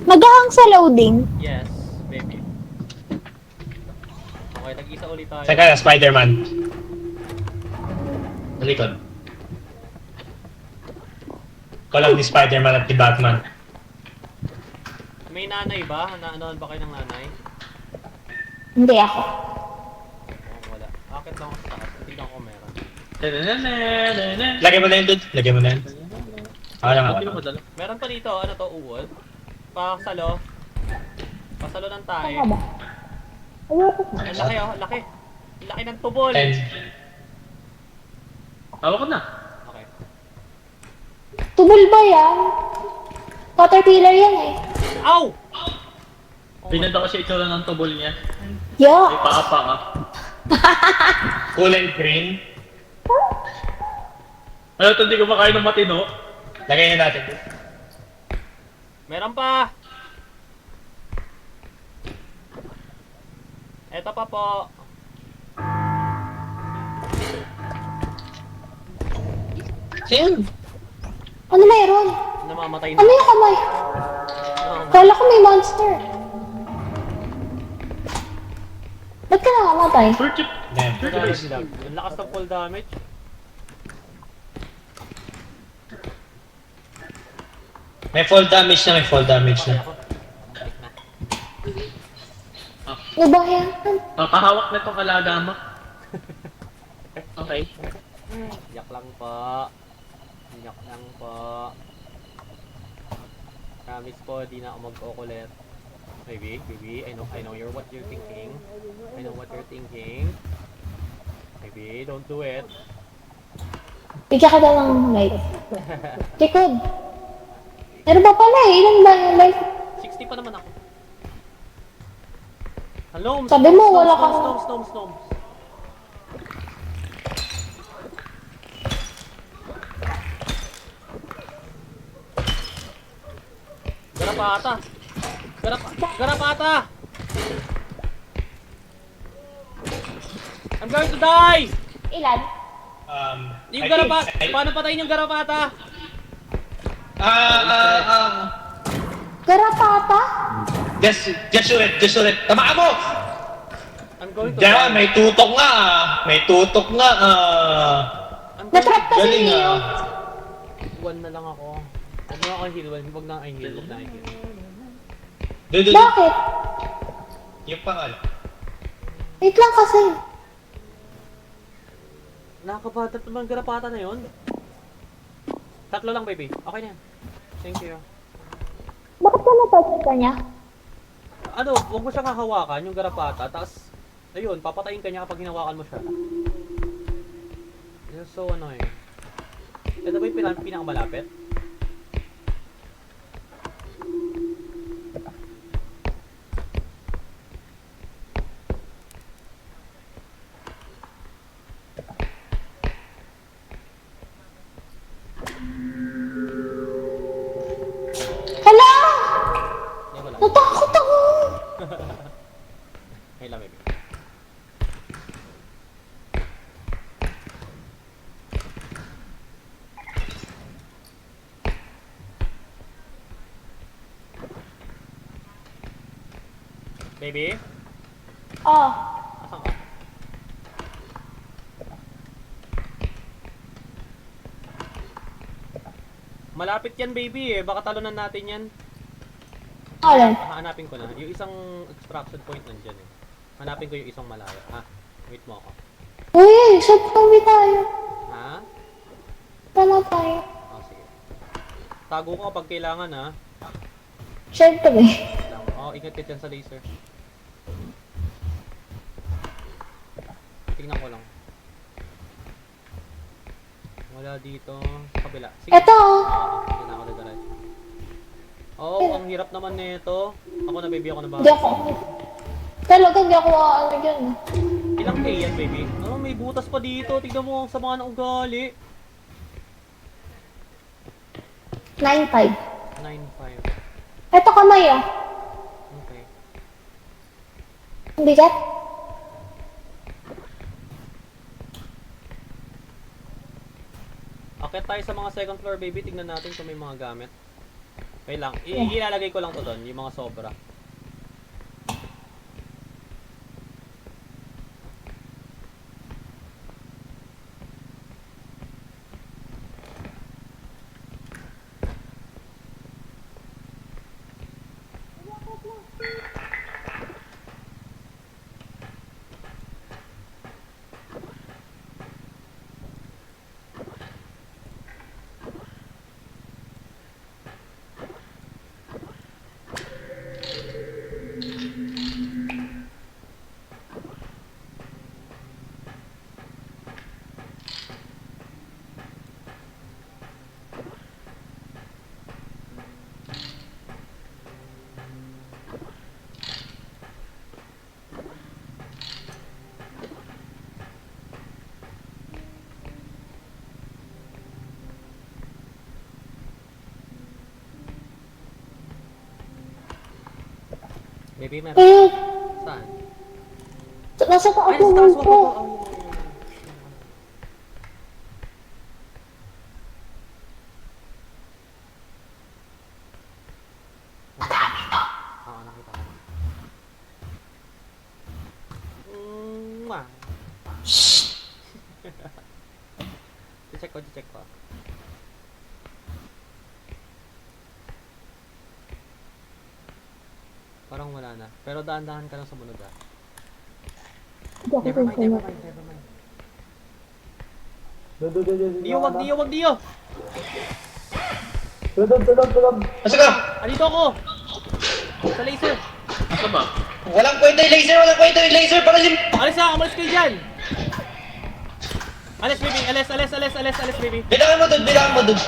Nagahang sa loading. Yes, baby. Okay, tag-isa ulit tayo. Saka na, Spider-Man. Malikod. Collab ni Spider-Man at ni Batman. May nanay ba? Naanohan ba kayo ng nanay? Hindi ako. Oh, wala. Akit lang ako sa taas. Tignan ko meron. Lagay mo na yun, dude. Lagay mo na yun. Ako lang ako. Meron pa dito, ano to, uwol? Pasalo. Pasalo ng tae. Tama ba? Ayoko. Ang laki oh, laki. Ang laki ng tubol. And, Hawak ko na. Okay. Tubol ba yan? Caterpillar yan eh. Ow! Pinanda ko siya itsura ng tubol niya. Yeah. Ay, paa-pa ka. kulay green. Ano ito, hindi ko makain ng matino? Lagay na natin. Meron pa! Eto pa po. Saan? Ano mayroon? Namamatay na. Ano yung kamay? Kala ko may monster. Ba't ka nakamatay? Sure chip. Yan. Damage lang. Ang lakas ng full damage. May fall damage na, may fall damage na. Ako. Balik na. Nabayan. Papahawak na itong alaga mo. Okay. Yak lang po. Yak lang po. Promise po, di na ako mag-kukulit. Baby, I know what you're thinking. I know what you're thinking. Baby, don't do it. Bigyan ka na ng light. Likod. Meron ba pala eh? Ilan ba yung light? 60 pa naman ako. Hello, Sabi mo, wala kang- Snow. Garapata! Garapata! I'm going to die! Ilan? Yung I garapata! think- Paano patayin yung garapata? Garapata? Just shoot it. Tamaan mo! I'm going to Diyan, die. may tutok nga ah. May tutok nga ah. I'm going Natrap kasi Galing niyo. ah. One na lang ako. Huwag mo ako heal. Huwag na ako heal. Huwag na ako heal. Dude, Bakit? yung pangalan. Wait lang kasi. Nakakabatat naman ang garapata na yun. Tatlo lang, baby. Okay na yan. Thank you. Bakit ka natouch ka niya? Ano, huwag mo siyang hahawakan, yung garapata. Tapos, ayun, papatayin ka niya kapag hinawakan mo siya. This is so annoying. Ito ba yung pinakamalapit? Hala! Hindi ko lang. Natakot ako! Ngayon lang, baby. Baby? Oh. Asan ka? Malapit yan, baby eh. Baka talunan natin yan. Alin? Hanapin ko na. Yung isang extraction point nandyan eh. Hanapin ko yung isang malayo. Ha? Wait mo ako. Uy, saan kami tayo? Ha? Tama tayo. Oh, sige. Tago ko kapag kailangan ha. Siyempre. Lang. Oh, ingat ka dyan sa laser. Tingnan ko lang. Wala dito. Sa kabila. Sige. Eto oh. Sige na ako diretso. Oh, ang hirap naman nito. Ako na baby, ako na ba? Hindi ako. Talaga hindi ako ano dyan. Ilang K yan, baby? Oh, may butas pa dito. Tignan mo ang sama ng ugali. 9-5. 9.5. Eto kamay ah. Okay. Ang bigat. Akit tayo sa mga second floor, baby. Tignan natin kung may mga gamit. Wait lang, ilalagay ko lang to doon, yung mga sobra. Maybe meron. Eh, Saan? nasa taas Ay, nasa naman taas, wag, po. wag, wag. Oo, nakita ko. Mwah. Check ko, check ko. Parang wala na. Pero daan-dahan ka lang sa munod ah. Hindi ako Never mind, sure. never mind, never mind. Dio, wag Dio, wag Dio! Asa ka? Andito ako! Sa laser! Asa ba? Walang kwenta yung laser, walang kwenta yung laser, pakalim! Alis na! Umalis kayo dyan! Alis, baby! Alis, alis, alis, alis, alis, baby! Bilangan mo dun, bilangan mo dun.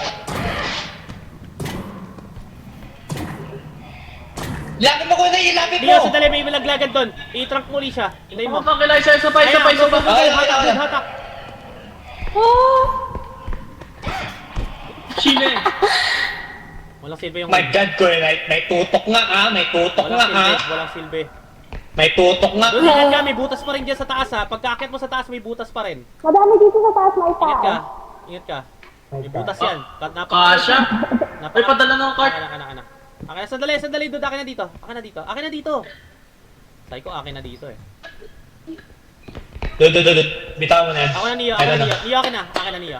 Lapit mo ko na, ilapit Dio, mo! sandali, may malaglagan doon. I-trunk mo ulit siya. Hintayin mo. Ano ba? Kailangan isa pa, isa pa, isa pa. Go, go, go, Ay, hatak, ay, ay. dude, hatak. Ah! Chile. Walang silbi yung... My God, Kuya Knight, may tutok nga may tutok nga Walang silbi, walang silbi. May tutok nga. Doon, ingat ka, may butas pa rin dyan sa taas ha. Pagka-akit mo sa taas, may butas pa rin. Madami dito sa taas, may Ingat ka. tao. Ingat ka. May butas yan. Kasha. Ay, padala ng cart. Akin na. Akin na, sandali, sandali, dude, akin na dito. Akin na dito, akin na dito. Sabi ko, akin na dito eh. Dud, bitaw mo na yan. Ako na Nia, ako Ayun na Nia. Nia, akin na, akin na Nia.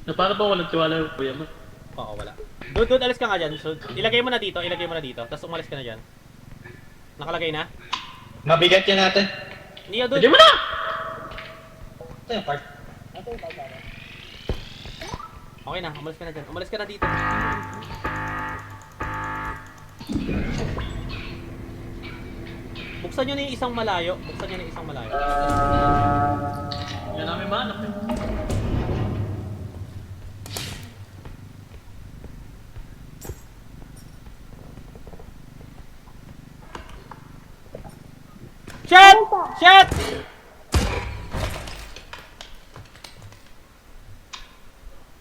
Na para ba walang tiwala yung kuya mo? Oo, wala. Dude, alis ka nga dyan. So, ilagay mo na dito, tapos umalis ka na dyan. Nakalagay na? Mabigat yan natin. Nia, dude. Hindi mo na! Ito yung part. Okay na, umalis ka na dyan. Umalis ka na dito. Buksan nyo na yung isang malayo. Yan namin manap eh. Shit! Shit!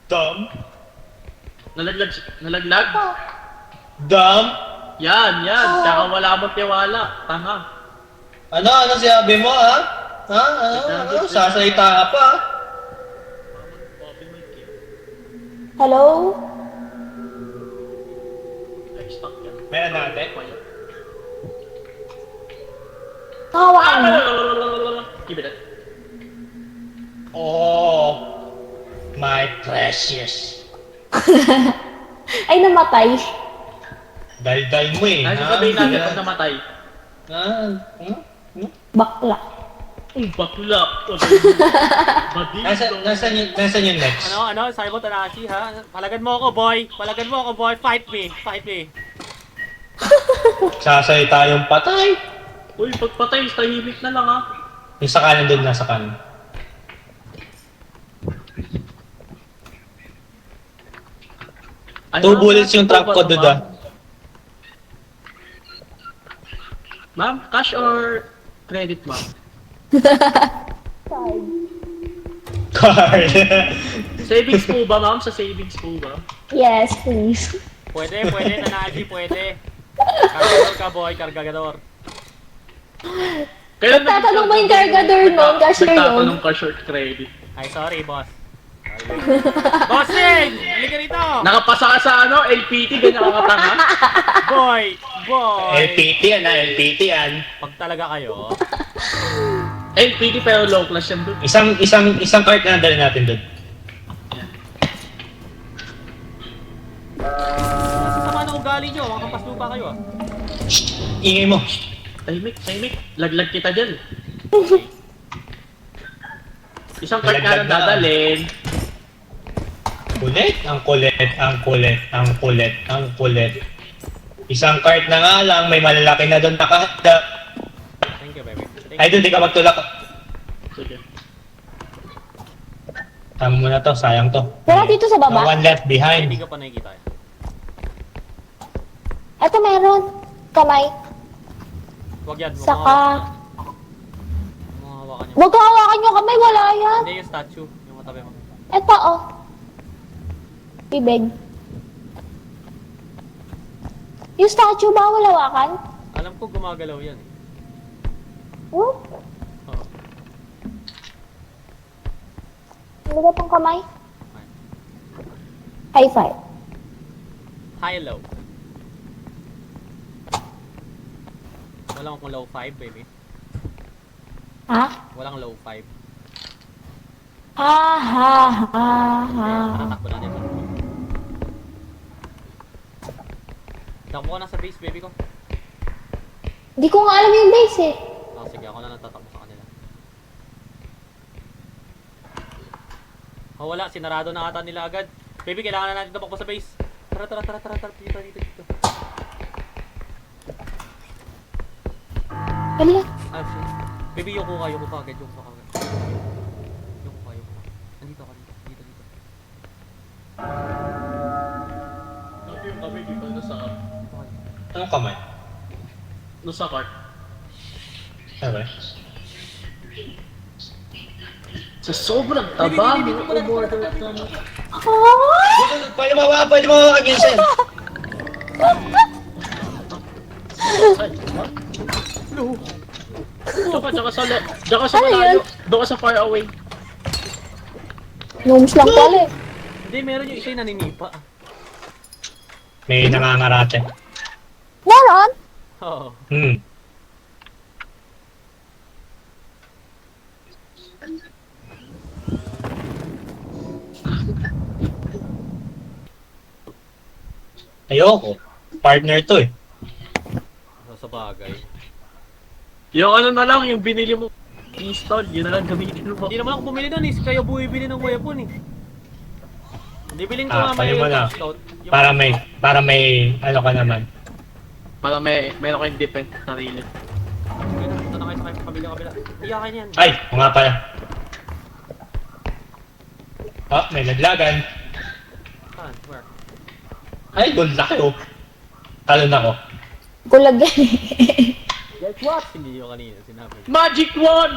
Dumb. Nalaglag? Dumb. Yan. Tsaka wala mong tiwala. Tanga. Ano sinabi mo, ha? Ano? Sasalita ka pa, ha? Hello? Ay, stop yan. Meron natin. Nakawakan mo. Give it that. Oh, my precious. Ay, namatay. Daldal mo eh. Ay, sasabihin natin pag namatay. Bakla. Bakla. Nasaan yung next? Ano? Saibot Tanashi, ha? Palagan mo ako, boy. Fight me. Sasalita yung patay. Uy, pagpatay, tahimik na lang ha. Yung sa kanan din, nasa kanan. Ay, 2 ma'am, bullets yung trunk ko, ma'am. duda. Ma'am, cash or credit, ma'am? Card. Savings po ba, ma'am? Sa savings po ba? Yes, please. Pwede, Tanashi, pwede. Kargador ka, boy, kargador. Kailan Nagtatanong ba yung cargador nun? Cashier yun? Nagtatanong cash or credit. Ay, sorry, boss. Bossing! Halika rito! Nakapasa ka sa ano, LPT, ganyan ka katanga. Boy! Boy! LPT yan ha, LPT yan. Pag talaga kayo, LPT pero low class yan doon. Isang cart na dali natin doon. nasa sama na ugali nyo, mga kapaslupa kayo ah. Ingay mo. Tahimik. Laglag kita dyan. Isang card Laglag nga lang na. dadalhin. Kulit, ang kulit, ang kulit, ang kulit, ang kulit. Isang cart na nga lang, may malalaki na doon nakahanda. Thank you, baby. Thank Ay, you. doon, di ka magtulak. Sige. Tama mo na to, sayang to. Wala dito sa No baba? one left Hindi behind. ko pa nakikita eh. Ito meron. Kamay. Huwag yan, huwag Saka... mga hawakan nyo. Huwag kang hawakan yung kamay, wala yan. Hindi yung statue, yung matabi mo. Ito oh. Bibig. Yung statue, bawal hawakan? Alam ko gumagalaw yan. Oh, Oo. ano ba tong kamay? High five. High low. Walang akong low 5, baby. Ha? Walang low 5. Ha ha ha ha. Matatakbo na nito. Takbo ka na sa base, baby ko. Hindi ko nga alam yung base eh. Oh, sige, ako na natatakbo sa kanila. Oh, wala. Sinarado na ata nila agad. Baby, kailangan na natin tumakbo sa base. Tara. Dito. Hala. Ah, shit. Baby, yoko ka agad. Yoko ka. Nandito ako, dito. Sabi yung kami, di ba nasa, Dito ka. Anong kamay? nasa cart. Okay. Sa sobrang taba, may umorder ka na. Ah! Pwede mo hawakan yun, Sen. No! Diyan ka sa Ano malayo. yun? Doon ka sa far away. Gnomes lang pala eh. Hindi, meron yung isa yung naninipa. May nangangarate. Meron? Oo. Ayoko. Partner to eh. Sa bagay. Yung ano na lang, yung binili mo install, yun na lang gamitin mo. Hindi naman ako bumili nun eh. Kayo bumibili ng weapon eh. Hindi bilhin ko Ah, mamaya payo mo yung na. scout. Yung- Para may ano ka naman. Para meron kayong defense sa sarili. Kaya napunta na kayo sa kabila. Iyakin yan. Ay, o nga pala. Ah, may laglagan. Saan? Where? Ay, gold laki oh. Talon ako. Gulag yan eh. Guess what? Hindi yung kanina sinabi. Magic Wand!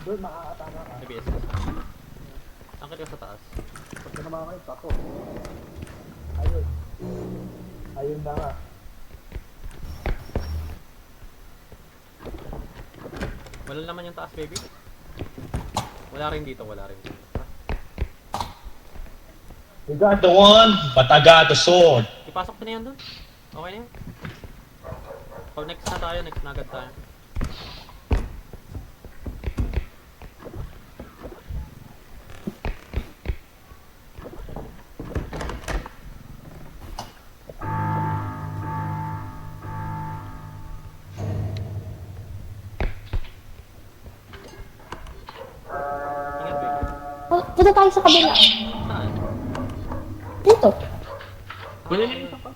Sabi yes. Angkat ka sa taas. Ayun na nga. Wala naman yung taas, baby. Wala rin dito. You got the one, but I got the sword. Ipasok ko na yan dun. Okay na yun. Pag next na tayo, next na agad tayo. Ingat, baby. Oh, punta tayo sa kabila. Saan? Dito. Kunin mo ito pa.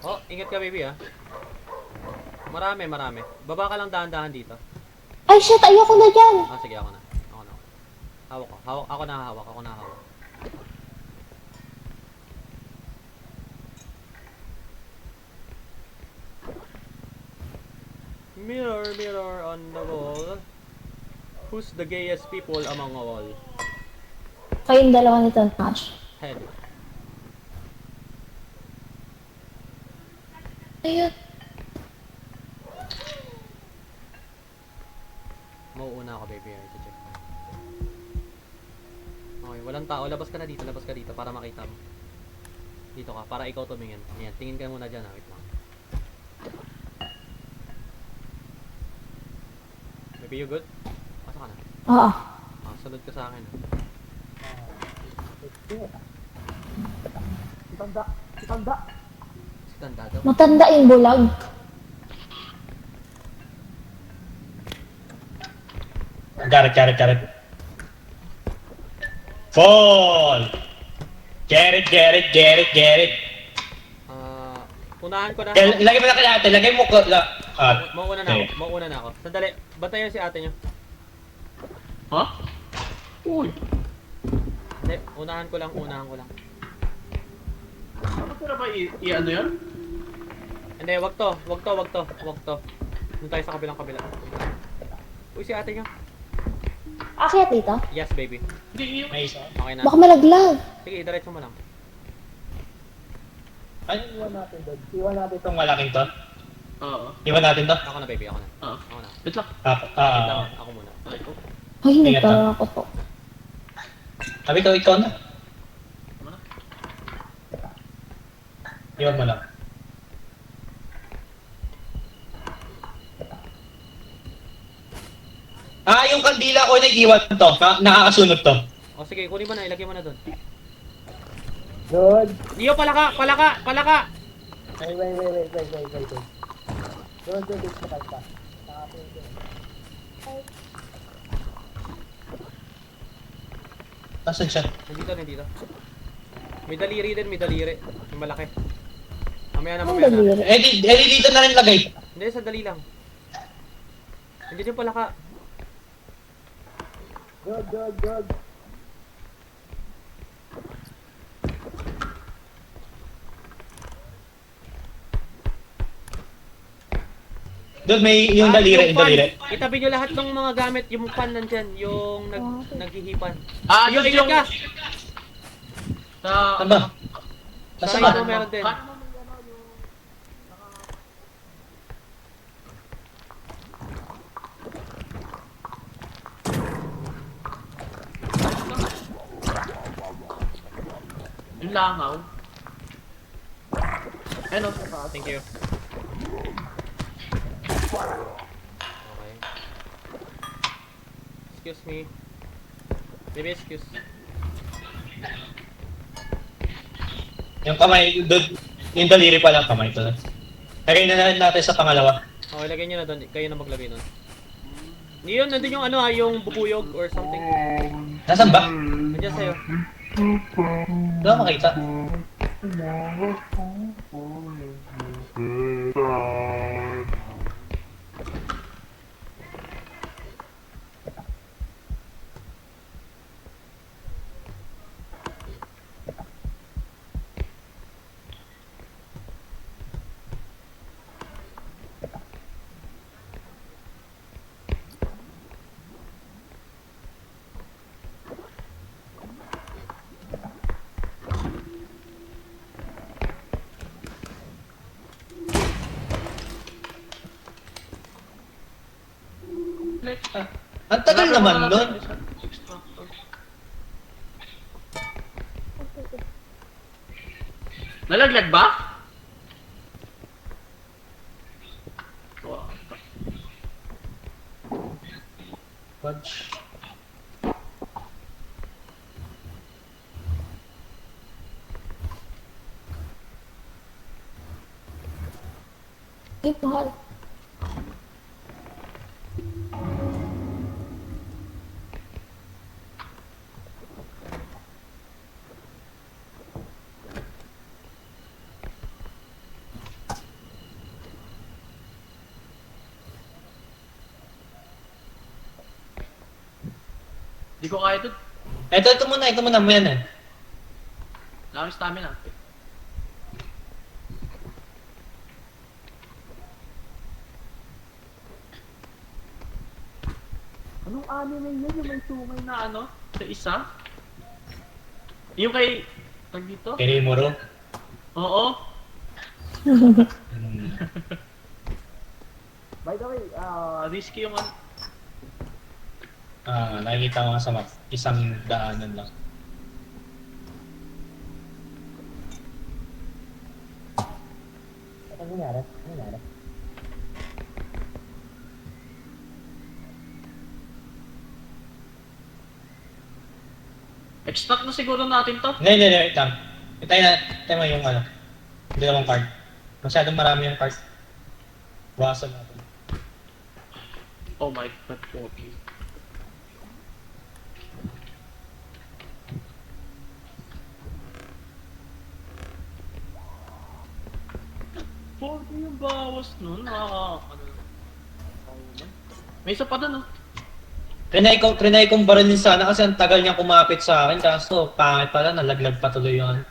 Oh, ingat ka, baby, ah. Marami. Baba ka lang dahan-dahan dito. Ay shit, ayoko na dyan. Ah, sige, ako na. Hawak ko. Ako na hawak. Mirror on the wall. Who's the gayest people among all? Kayong dalawa nito, Nash. Head. Ayun. Mauuna ako, baby. Ay, check. Okay, walang tao. Labas ka dito para makita mo. Dito ka, para ikaw tumingin. Ayan, tingin ka muna dyan, ha. Wait lang. Baby, you good? Pasok ka na. Oo. Ah, sunod ka sa akin, ha. Si Tanda daw. Matanda yung bulag. Jared. Fall! Jared. Ah, unahan ko na. Lagay mo na kay ate, lagay mo ko. Mauuna na ako. Sandali, bantayan si ate nyo. Ha? Uy! Hindi, unahan ko lang. Ano pera ba i-ano yan? Hindi, wag to. Doon tayo sa kabila. Uy, si ate nyo. Akyat dito? Yes, baby. Hindi, yung... May isa. Okay na. Baka malaglag. Sige, diretso mo lang. Ano iwan natin doon? Iwan natin itong malaking to? Oo. Iwan natin to? Ako na, baby. Ako na. Oo. Wait lang. Wait lang, ako muna. Ay, oh. Ay, Ingat nagtara ako to. Sabi ko, ikaw na. Tama na. Iwan mo lang. Yung kandila ko nag-iwan to. Nakakasunod to. O sige, kunin mo na. Ilagay mo na doon. Good. Iyo, palaka! Wait. Don't do this pa. Nasaan siya? Nandito. May daliri din. May malaki. Mamaya na. Ang daliri. Dito na rin lagay. Hindi, sa dali lang. Hindi yung palaka. Good. Doon may yung daliri. Itabi nyo lahat ng mga gamit. Yung pan nandyan. Yung naghihipan. Ah, Iyo, yung... ingat ka! Sa... Saan ba? Sa Nasaan ito ba? meron din. Yung langaw. Ano? Thank you. Okay. Excuse me. Baby, excuse. Yung kamay, doon, yung daliri pa lang kamay to. Lagay na natin sa pangalawa. Okay, lagay nyo na doon. Kayo na maglagay nun. Hindi yun, nandun yung ano ha, yung bubuyog or something. Nasaan ba? Nandiyan sa'yo. Hindi ako makita. Ang tagal naman nun. Nalaglag ba? Punch. Ay, mahal. Di ko kaya ito. Ito muna mo yan eh. Wala akong stamina. Anong anime yun? Yung may sumay na ano? Sa isa? Yung kay... Tag dito? Kirimuro. Oo. Hmm. By the way, risky yung ano. Nakikita ko nga sa map. Isang daanan lang. Ano nangyari? Ano nangyari? Extract na siguro natin to. Hindi, wait lang. Itay mo yung ano. Hindi naman card. Masyadong marami yung card. Bawasan natin. Oh my god, okay. Yung bawas nun, may isa pa dun, oh. Trinay kong barilin sana kasi ang tagal niya kumapit sa akin. Kaso pangit pala, nalaglag pa tuloy yun.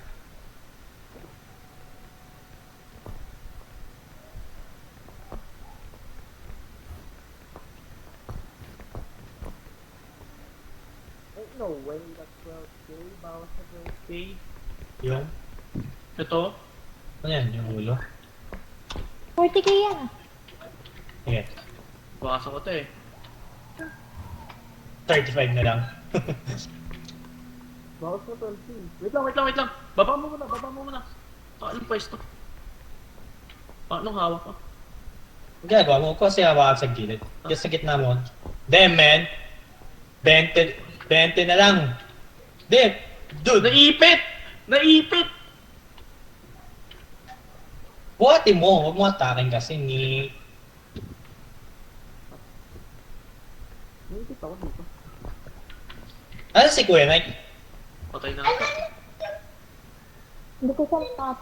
No way, that's 12k. Bawas na 12k. Yung? Ito, Ano yan? Yung ulo? 40k yan. Sige. bawasan ko to eh. 35 na lang. Bawas na 12k. Wait lang. Baba mo muna. Anong pwesto? Anong hawak ko? Ang ginagawa mo kasi hawakan sa gilid. Just sa gitna mo. Damn man! 20 na lang! Damn! Dude! Naipit! Buhati mo! Huwag mo atakin kasi ni... Naisip ako dito. Ano si Kuya Mike? Patay na ako. Hindi ko siya matap.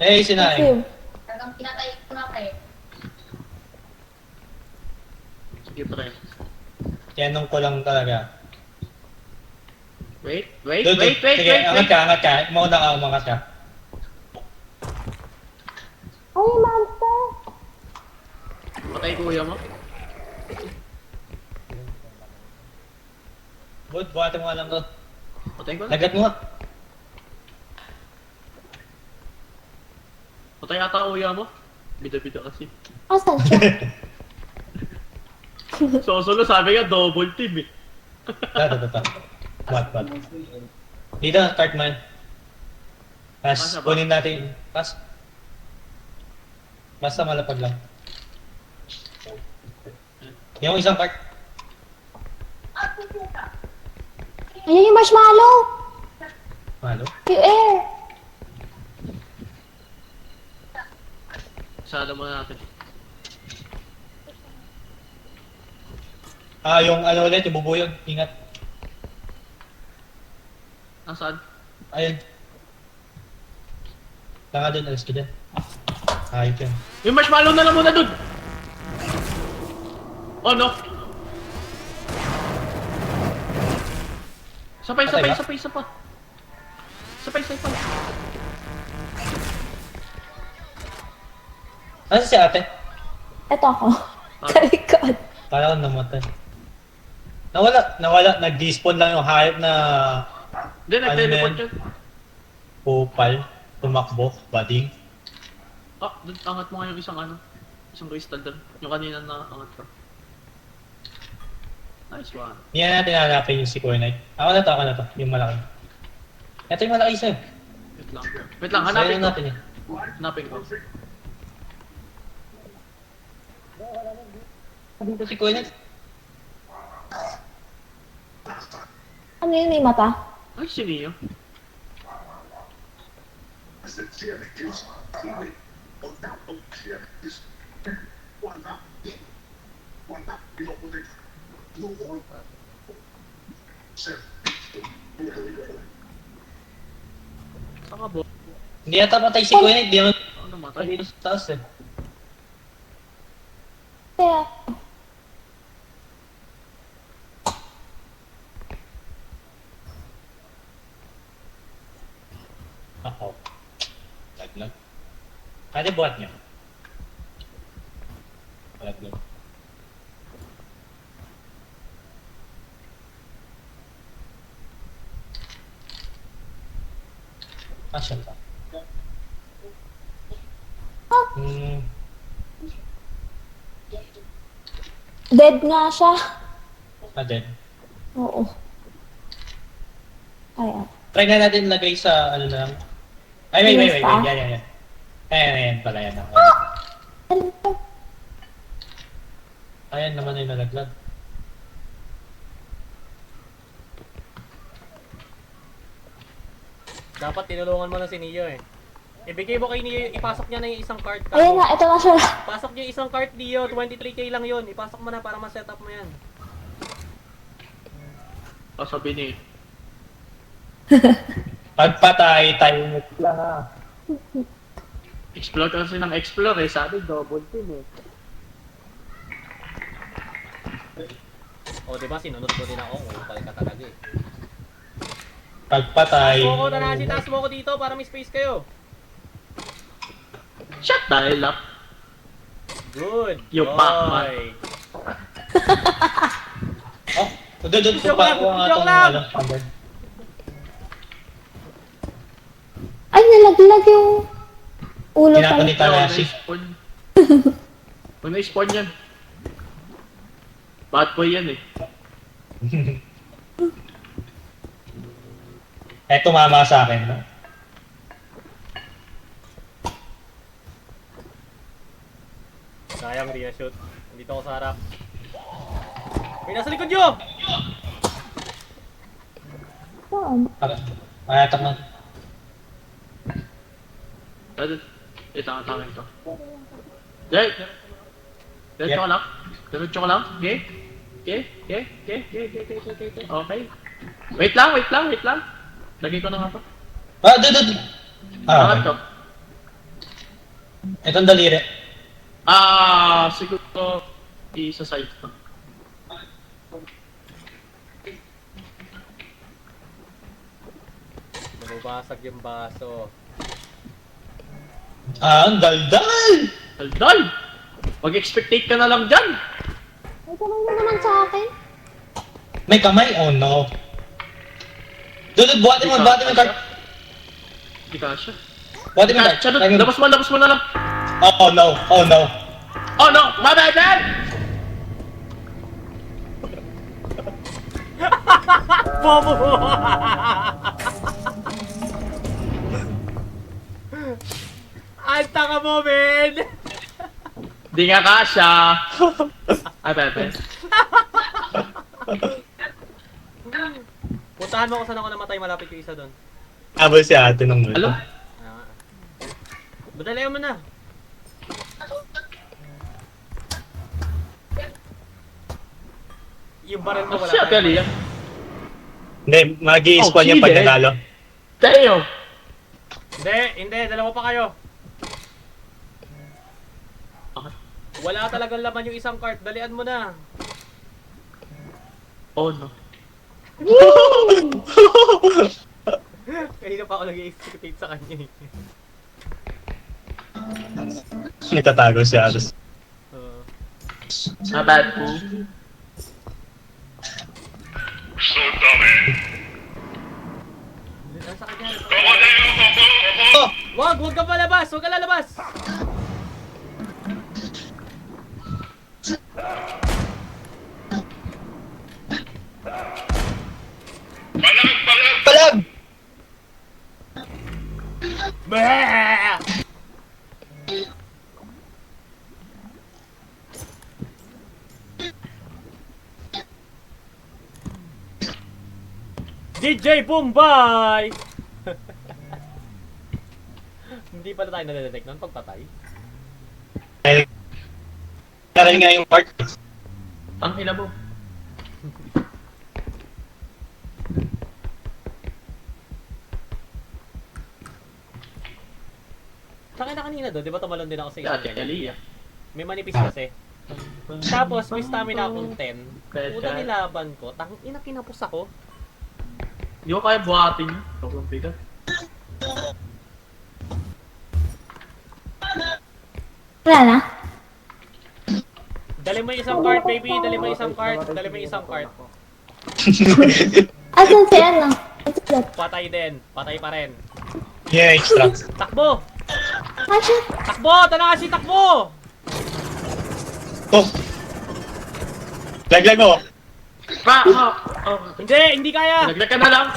Eh, sinaing. Save. Talagang pinatay ko na kayo. Sige pre. Tinanong ko lang talaga. Wait. Sige, angat ka. Mauna ka, umangat ka. Ay, monster! Patay kuya mo. Bud, buhati mo nga lang to. Patay ko na. Lagat mo nga. Patay ata kuya mo. Bida-bida kasi. Asan siya? Solo sabi nga double team eh. Ito. What? Dito, Cartman. Pas, Pasa ba? kunin natin. Pas. Basta malapag lang. Yung isang cart. Ayan yung marshmallow! Malo? Yung air! Sala muna natin. Yung ano ulit, yung bubuyog. Ingat. Nasaan? Ayun. Tanga dun, alas ka dyan. Ayop yan. Yung marshmallow na lang muna dun! Oh no! Sapay. Ano si ate? Ito ako. Sa likod. Kala ko namatay. Nawala. Nag-despawn lang yung hayop na Hindi, nag-teleport Ano yun. pupal, tumakbo, bading. Ah, dun, angat mo nga yung isang crystal dun. Yung kanina na angat ko. Nice one. Hindi na natin hanapin yung si Core Knight. Ako na to, yung malaki. Ito yung malaki sir. Wait lang, hanapin Sayo ko. natin eh. Hanapin ko. Dito si Core Knight. Ano yun, may mata? Ay, si Neo. Saan ka bo? Hindi yata patay si Core Knight, di naman Ano namatay? dito sa taas eh. Kaya, Ako. Laglag. Pwede buhat niyo. Laglag. Siya ba? dead nga siya. din. Oo. Ay, ah. Try na natin lagay sa ano na. Ay, wait. Yes, pa? Yan. Ayan pala yan. Ano to? Ayan naman yung nalaglag. Dapat tinulungan mo na si Neo eh. Ibigay mo kay Neo, ipasok niya na yung isang cart. Ayun na, ito na siya. Pasok niyo yung isang cart, Neo. 23k lang yun. Ipasok mo na para ma-set up mo yan. Sabi ni. Pagpatay, tayo lang ha. Explore kasi ng explore eh. Sabi double team eh. O, diba? Sinunod ko din ako. Upal ka talaga eh. Pagpatay. Taas mo ko, Tanahashi. Taas mo ko dito para may space kayo. Shut the hell up. Good. You boy. Pac-Man. Oh, doon Joke pa lang, ako ang joke atong lang. ano, standard. Ay, nalaglag yung ulo Tinapon ni pala. Tanahashi. Huwag na-spawn yan. Bad boy yan eh. Eh, tumama sa akin, no? Sayang, Ria shoot. Dito ako sa harap. May nasa likod nyo! Saan? Mayatak na. Ito ang tawag ito. Jay! Diretso ka lang. Diretso ka lang. Okay? Okay. Wait lang. Lagay ko na nga to. Ah, doon. Ah, Bakit to? okay. Itong daliri. Siguro isa-side to. Bumabasag yung baso. Ah, ang daldal! Daldal! Mag-expectate ka na lang dyan! Ay, kamay mo naman sa akin. May kamay? Oh no. Doon, buhatin mo yung cart. Hindi ka siya. Buhatin mo yung cart. Siya doon, labas mo na lang. Oh no. Oh no! Mabay dyan! Bobo! Ang tanga mo, men! Di nga kasha! Ay, pepe. Puntahan mo kung saan ako namatay, malapit yung isa doon. Habol si ate ng multo. Alo? Badalayan mo na. Yung baril mo wala Siya, Kelly. Hindi, mag-i-spawn Oh, yan pag sige. nanalo. Tayo! Hindi, dalawa pa kayo. Bakit? Wala talagang laman yung isang cart, dalian mo na. Oh no. Kanina pa ako nag-i-execute sa kanya eh. Nagtatago si Aros. Bad po. Nasa kanya. Oh! Wag ka palabas! Wag ka lalabas! Palag! Bah! DJ Bombay! Hindi pala tayo nadedetect nun pagpatay. Naral nga yung part. Ang ina mo. Saka na kanina doon, di ba tumalon din ako sa Dati, isang Aliyah. May manipis kasi. Tapos may stamina akong 10. Una nilaban ko, tanging ina kinapos ako. Hindi ko kaya buhatin yun. Sobrang bigat. Wala na? Dali mo yung isang cart, baby. Dali mo yung isang cart. Dali mo yung isang cart. Asan si ano? Patay din. Patay pa rin. Yeah, extra. Takbo! Ah, shit. Takbo! Tanahashi, takbo! Oh! Laglag mo. Hindi! Hindi kaya! Naglag ka na lang.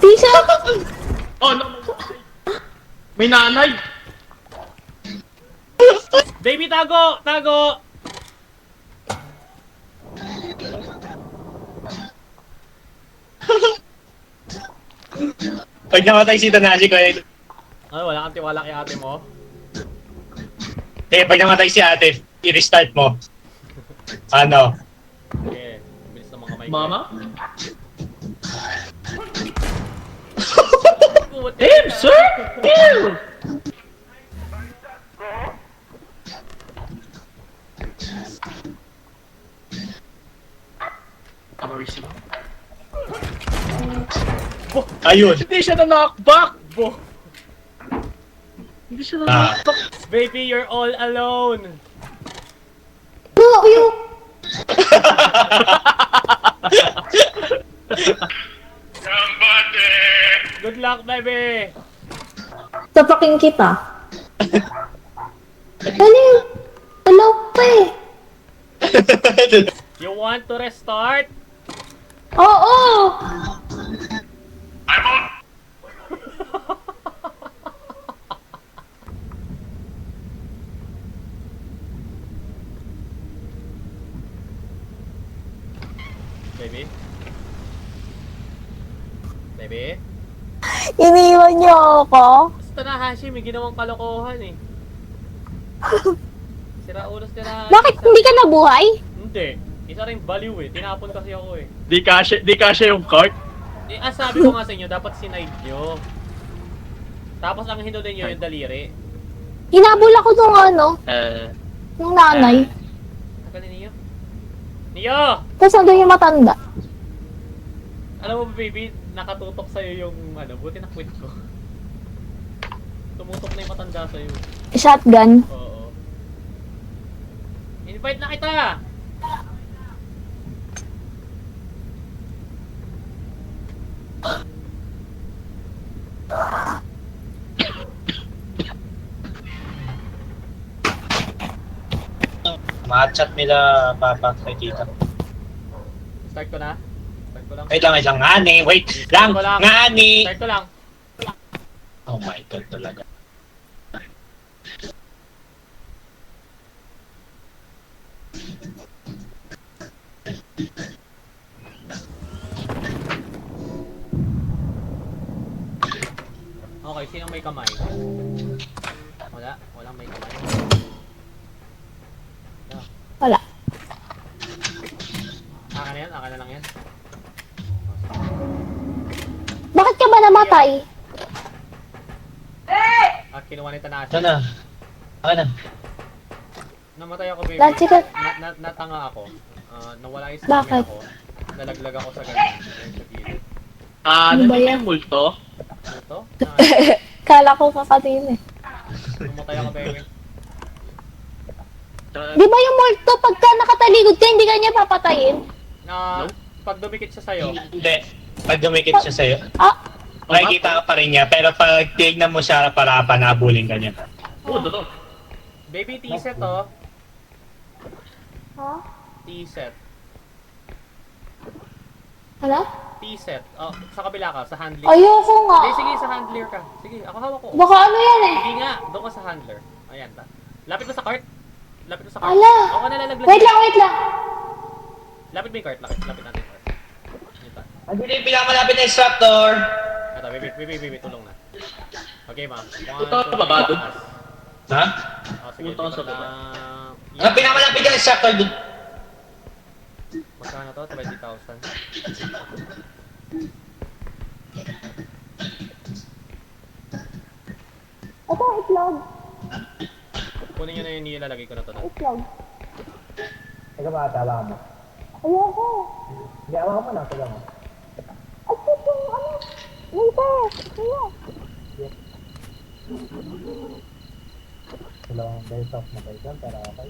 Tisa! Oh no. May nanay. Baby, tago! Tago! Pag namatay si Tanashi ko, Ano, wala kang tiwala kay ate mo? pag namatay si ate, i-restart mo. Ano? Okay, bilis ng mga mic. Mama? Puti. Damn, sir! Damn! Amarising. Ayun. Hindi siya na knockback! Bo. Hindi siya na Ah. knockback. Baby, you're all alone! No, you! Good luck, baby! Tapakin kita. Ano yun? Alaw pa eh. You want to restart? Oo! Baby? Baby? Iniwan niyo ako. Si Tanahashi, may ginawang kalokohan eh. Sira ulos Tanahashi. Bakit hindi ka nabuhay? Hindi. Isa rin baliw eh. Tinapon kasi ako eh. Di kasya yung cart. Sabi ko nga sa inyo, dapat sinide nyo. Tapos ang hinulin nyo yung daliri. Hinabol ako nung ano, nung nanay. Tagalin niyo. Niyo! Tapos nandun yung matanda. Alam mo ba, baby, nakatutok sa'yo yung ano, buti na quit ko. Tumutok na yung matanda sa'yo. Shotgun. Oo. Invite na kita! Ma-chat nila papa kay tita. Start ko na? Start ko lang. Wait lang, ngani, wait lang, Start ko lang. ngani! Start ko lang. Oh my god talaga. Okay, sino may kamay? Wala, walang may kamay. Wala. Akin na yan, akin na lang yan. Bakit ka ba namatay? At kinuha ni Tanashi. Ito na. Akin na. Namatay ako, baby. That's it. Natanga ako. Nawala yung Bakit? stamina ko. Nalaglag ako sa ganyan. Ayun sa gilid. Ano ba Nandito yan? yung multo? Ito? Kala ko kakatin eh. Namatay ako, baby. Di ba yung multo, pagka nakataligod ka, hindi ka niya papatayin? Pag dumikit siya sa'yo, Hindi. Pag dumikit siya sa'yo, Ah, makikita ka pa rin niya. Pero pag tignan mo siya para panabulin ka niya. Oo, totoo. baby, T-set oh. ha? T-set. Ano? T-set. Oh, sa kabila ka, sa handler. Ayoko nga. Hindi, sige, sa handler ka. Sige, ako hawak ko. Baka ano yan eh. Hindi nga, doon ka sa handler. Ayan ta. Lapit mo sa cart. Lapit mo sa cart. Ala. Ako nalalaglag. Wait lang, wait lang. Lapit mo yung cart. Lapit natin yung cart. Ayan ta. Andito yung pinakamalapit na instructor. Ito, baby, tulong na. Okay, ma'am. Ito, baba doon. Ha? Oh, sige, Pumunta ka sa likod baba. na- Ang pinakamalapit na instructor doon. Magkano to? 20,000. Ito, itlog. Kunin nyo na yung nilalagay ko na to na. Itlog. Teka ba, tala mo. Ayoko. Hindi, awa mo na, tala mo. Ay, shit, yung ano. Later. Kaya. Dalawang very soft na kayo dyan, pero okay.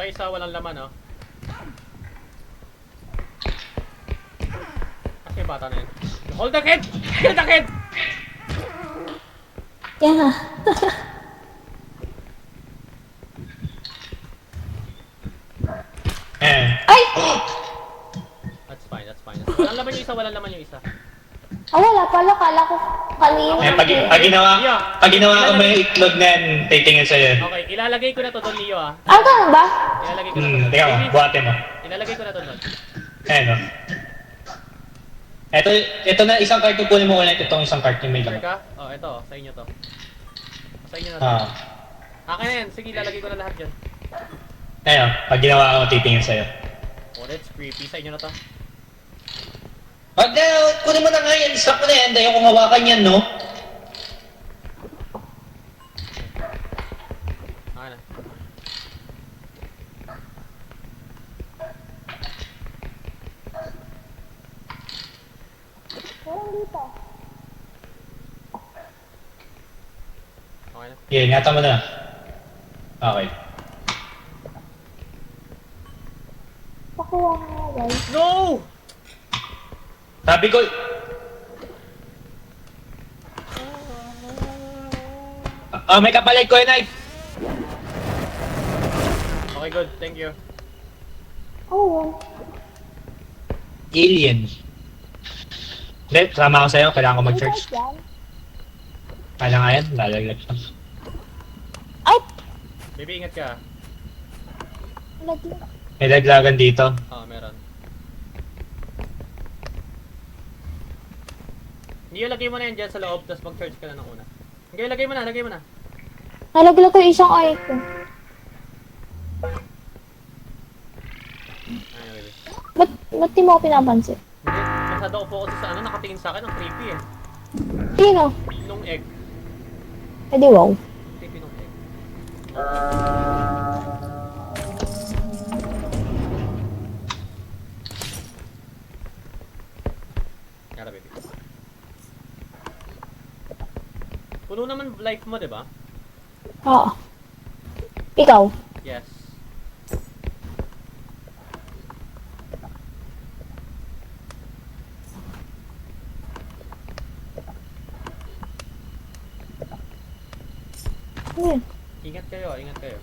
Ito isa, walang laman, oh. Kasi yung bata na yun. Hold the kid! Kill the kid! Yan nga. Eh. Ay! That's fine, that's fine. Walang laman yung isa, walang laman yung isa. Ah, wala pala. Kala ko kanina. Eh, pag ginawa ko may itlog na yan, titingin sa'yo. Okay, ilalagay ko na to doon, Leo, ah. Ah, ganun ba? Ilalagay ko na to doon. Tingnan mo, Baby, buhatin mo. ilalagay ko na to doon. Ayan o. Ito na isang card yung kunin mo ulit. Itong isang card yung may Sure laman. ka? Oh, ito, sa inyo to. Sa inyo na to. Ah. Akin na yan, sige, ilalagay ko na lahat dyan. Ayan o, pag ginawa ko, titingin sa'yo. Oh, that's creepy. Sa inyo na to. Wag na, kunin mo na nga yan. Stop mo na yan. Dahil kung hawakan yan, no? Akin na. Okay na. Yeah, ingatan mo na. Okay. Pakuha nga, guys. No! Sabi ko, may kapalit ko yun, Okay, good. Thank you. Oh, Alien. Hindi, sama ako sa'yo. Kailangan ko yan. mag-church. Kaya nga yan, lalaglag siya. Ay! Baby, ingat ka. Lagi. May laglagan dito. Ah, meron. Hindi, lagay mo na yan dyan sa loob, tapos mag-charge ka na ng una. Okay, lagay mo na, lagay mo na. Nalaglag ko yung isang item. Ay, baby. Ba't di mo ako pinapansin? Hindi, masyado ako focus sa ano, nakatingin sa akin, ang creepy eh. Sino? Nung egg. Eh di wow. Creepy nung egg. Yara, baby. Puno naman life mo, di ba? Oo. Ikaw? Yes. Ano yun? Ingat kayo, ingat kayo.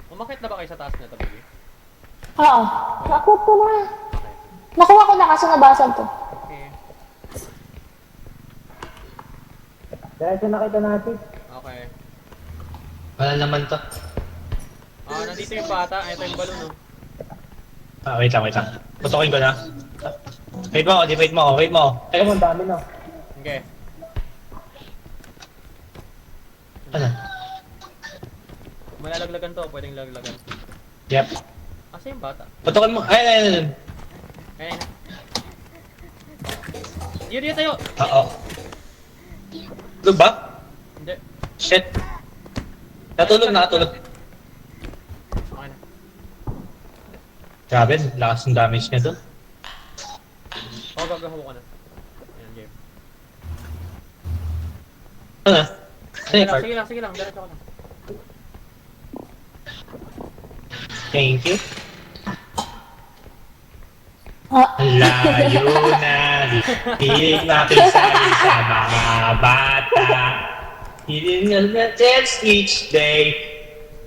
Umakit na ba kayo sa taas nito, baby? Oo. Nakuha ko na. Okay. Nakuha ko na kaso nabasag to. Okay. Diretso nakita natin. Okay. Wala naman to. Ah, nandito yung bata. Ito yung balon, no? Ah, wait lang. Putokin ko na. Wait mo, wait mo. Teka mo, ang dami na. Okay. Ano? Malalaglagan to, pwedeng laglagan. Yep. Asa yung bata? Putokin mo. Ayun. Ayun na. Yun tayo! Oo. Tulog ba? Hindi. Shit. Natulog. Okay na. Grabe, lakas ng damage niya doon. Oh, gagawa ko na. Ayan, game. Ano? Sige, card. Sige lang. Diretso ko na. Thank you. Ah. Layo na, hiling natin sa mga bata. Hiling natin each day.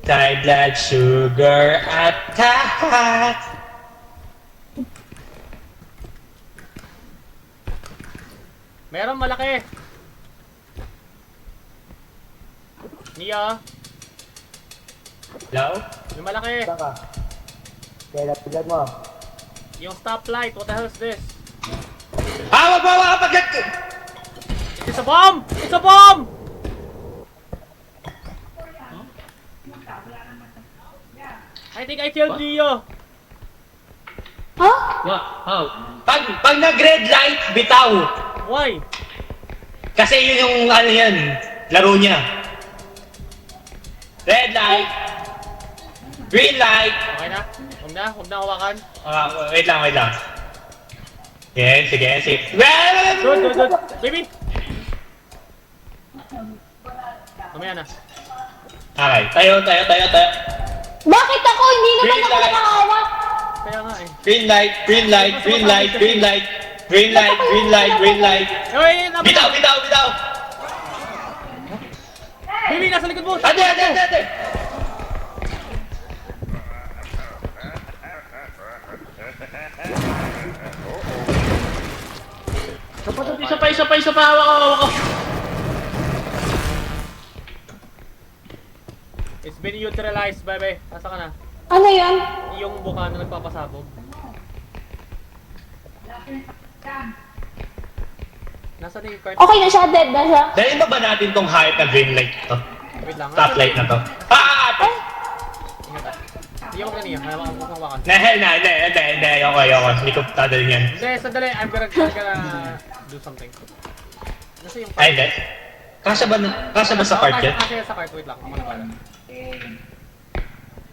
Thai blood, sugar, at tat. Meron malaki! Nia, Hello? yung malaki! Saan ka? Kaya napaglag mo. Yung stoplight, what the hell is this? Wag mo, paglag! It's a bomb! It's a bomb! I think I killed Nia! Ha? What? How? Pag nag-red light, bitaw. Why? Kasi yun yung ano yan, laro niya. Red light. Green light. Okay na? Huwag na hawakan. Wait lang. Sige. Good. Baby! Mamaya na. Okay, tayo. Bakit ako? Hindi naman Green ako light. nakahawak. Kaya nga eh. Green light. Uy, naman! Bitaw! Baby, nasa likod mo! Ate! Isa pa, hawak ko. It's been neutralized, baby. Nasa ka na? Ano yan? Yung mukha na nagpapasabog. Nasa na yung card? Okay na siya, dead na siya. Dahil ba natin tong height na green light to? Wait lang. Top light na to. Hindi ako kanina. Hawakan ko hawakan. Hindi. Ayoko. Hindi ko tadalin yan. Hindi, sandali. I'm gonna do something. Nasa yung Ay, hindi. Kasya ba sa card yan? Kasi sa card. Wait lang. Muna pala.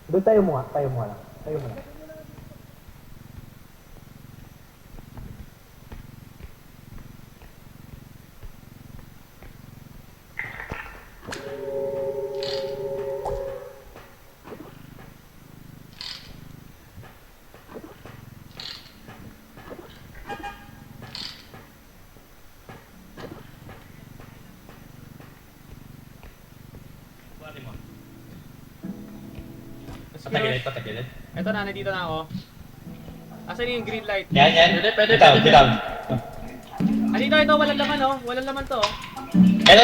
Doon tayo muna lang. Tayo muna. Buhatin mo. Patagilid. Ito na, nandito na ako. Asan yung green light? Yan. Pwede. Bitaw. Ito, walang laman oh. Walang laman to oh. Ito.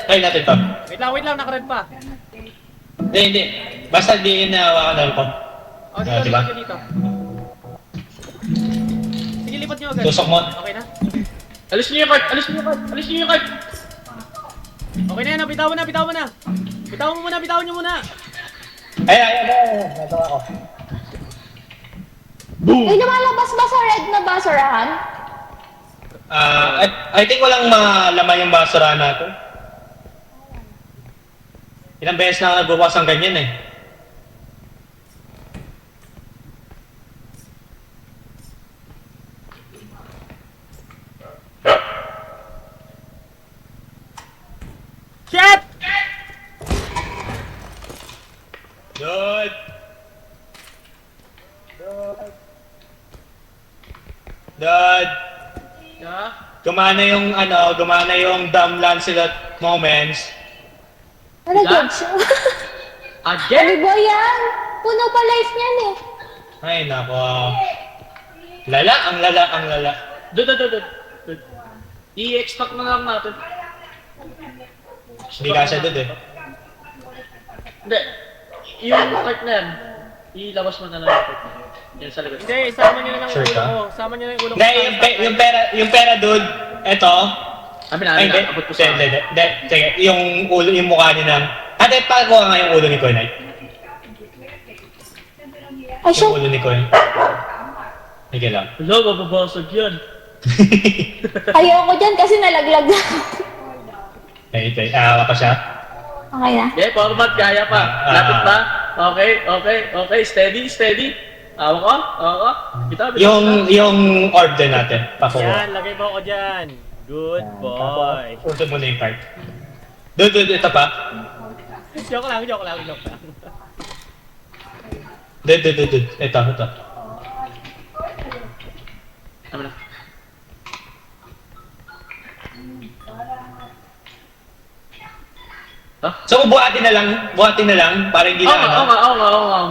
Try natin to. Wait lang, nakared pa. Hindi. Basta di inahawakan ko. Oh, dito, Diba? dito. Sige, lipat nyo agad. Tusok mo. Okay na? Alis niyo yung card. Okay na yan, oh. Bitawan mo na. Bitawan nyo muna. Ay. Natawa ko. May lumalabas ba sa red na basurahan? I think walang malaman yung basura natin. Ilang beses na nagbubukas ang ganyan eh. Shit! Dad! Yeah. Gumana yung dumb Lancelot moments. Ano Diba? dead siya? Ano Again? ba yan? Puno pa life niyan eh. Ay, nako. Ang lala. Doon. I-extract na lang natin. Hindi kasi doon eh. Hindi. Yung card na yan, ilabas mo na lang yung card na yan. Yan sa likod. Hindi, isama nyo na lang Sure ulo ka? ko. Sama nyo na yung ulo ko. Hindi, yung pera dude, eto. Amin Ay, hindi. abot ko sa Hindi. Sige, yung mukha niya ng... Ate, pagawa nga yung ulo ni Koy Knight. Ay, siya. Yung ulo ni Koy. Sige lang. Hello, mababasag yan. Ayoko dyan kasi nalaglag na. Ito, awa pa siya. Okay na. Okay, format, kaya pa. Lapit pa. Okay. Steady. Awa ko. Kita. Yung orb din natin. Pakuha. Yan, lagay mo ako dyan. Good boy. Ito muna yung card. Dude, ito pa. Joke lang. Dude. Ito. Amin na. So, buhatin na lang, para hindi na ano. Oo nga.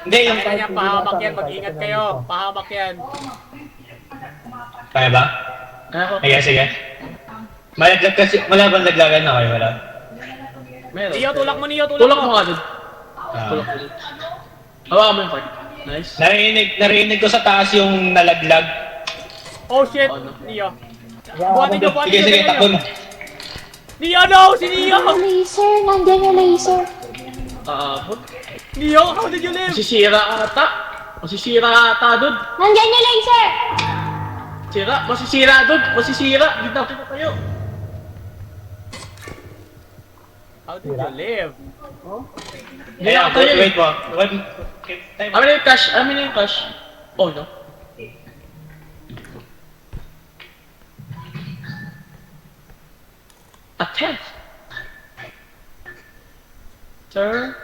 Hindi, yung Kaya niya, pahamak yan. Mag-ingat kayo. Pahamak yan. Kaya ba? Kaya ko. Sige. Malaglag kasi, wala bang laglagan na kayo? Wala. Meron. Niyo, tulak mo. Tulak mo nga doon. Ah. Tulak mo doon. Hawakan mo yung card. Nice. Narinig ko sa taas yung nalaglag. Oh shit, Oh, no. Niyo. Buhatin nyo. Sige, takbo mo. Niyo, no! Si Niyo! Yung laser, nandyan yung laser. Niyo, how did you live? Masisira ata doon. Nandyan yung laser! Masisira doon. Hindi na tayo. How did you live? Hindi na tayo. Wait mo. Time. Amin na yung cash. Oh no. A 10. Sir?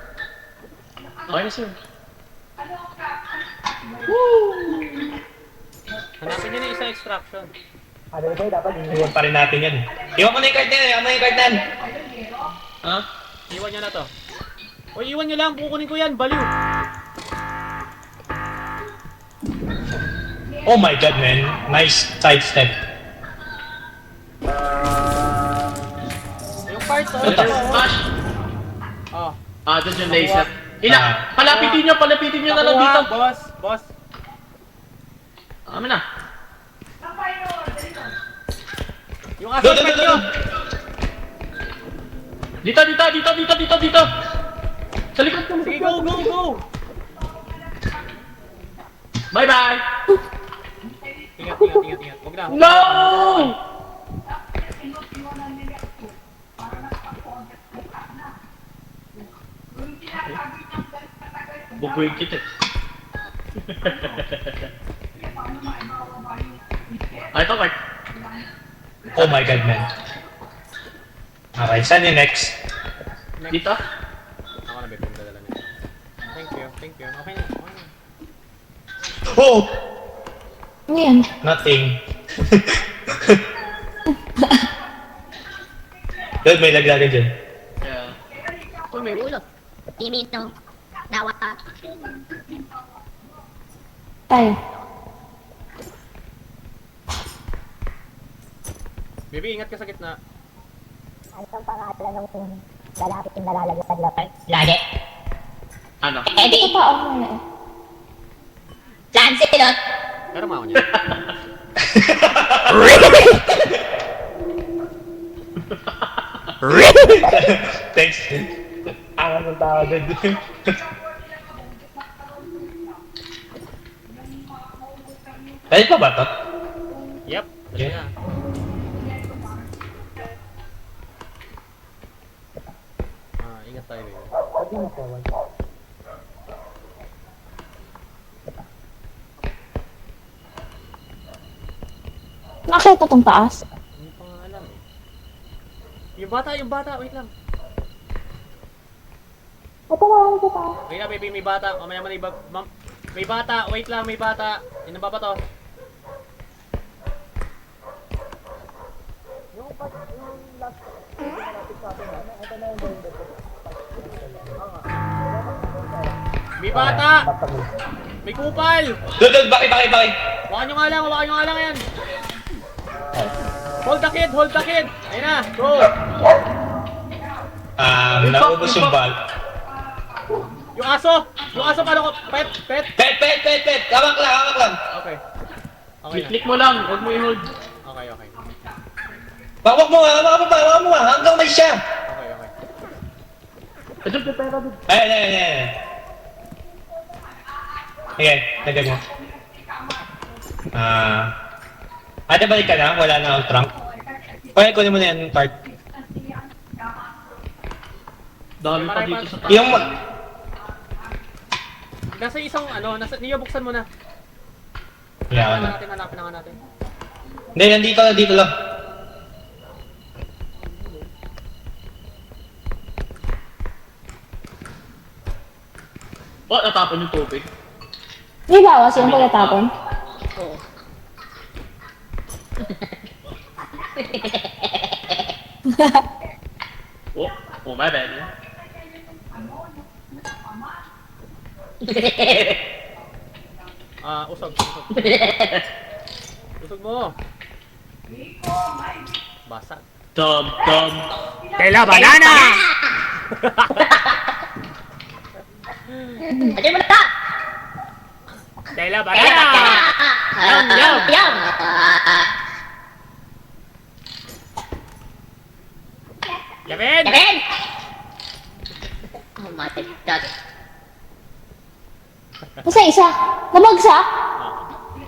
Okay na, sir. Hanapin niyo na isang extraction. Iwan pa rin natin yan. Iwan mo na yung card na yan, iwan mo na yung card na yan. Ha? Iwan niyo na to. O iwan niyo lang, kukunin ko yan, baliw. Oh my god, man. Nice sidestep. Yung parts, oh. Ito. Smash! Oh. Doon yung laser. Ila! Ah. Palapitin nyo na lang dito. Boss, boss. Amin na. Yung assortment Doon, nyo. Dito! Sa likod ko. Sige, go, go, go. Bye-bye! Ingat. Huwag na. No! Bubuhin kita. Ito, Mark. Oh my god, man. Okay, saan yung next? Dito? Ako na, babe. Yung dadala niya. Thank you. Okay na. Oh! Ano yan? Nothing. Dude, may laglagan dyan. Yeah. Ulo. Timito. Dawata. Tayo. Baby, ingat ka sa gitna. Lagi. Ano? Ito Eddie. pa ako na eh. Lancelot. Pero mao niya. Thanks. Angan ng tao dun. Dahil pa ba to? Yep. Dali na. Ingat tayo, baby. Nakita tong taas. Hindi pa nga alam eh. Yung bata, wait lang. Ito na lang sa taas. Wait lang, baby, may bata. Mamaya man iba, may bata, wait lang, may bata. Yan ba to? May bata! May kupal! Dude, baki. Hawakan nyo nga lang yan. Hold the kid! Ayun na, go! Naubos yung ball. Yung aso paano ko? Pet! Pet! Hawak lang. Okay. Okay na. Click mo lang, huwag mo i-hold. Okay. Hawak mo nga, hanggang may siya. Okay. Ito, pera doon. Ayan. Ayan, lagyan mo. Ate, balik ka na? Wala na ang trunk? Kaya kunin mo na yan yung card. Dami pa dito sa taas. Yung... Nasa isang Niyo, buksan mo na. Kaya na. Hanapin na natin. Hindi, nandito lang. Oh, natapon yung tubig. May bawas yung pagkatapon. Oo. My bad. Usog. Usog mo. Basag. Dum. Tela banana! Atin mo na! Tela banana! Yum! Gavin! Gavin! Oh my God. Basta isa. Nabagsak.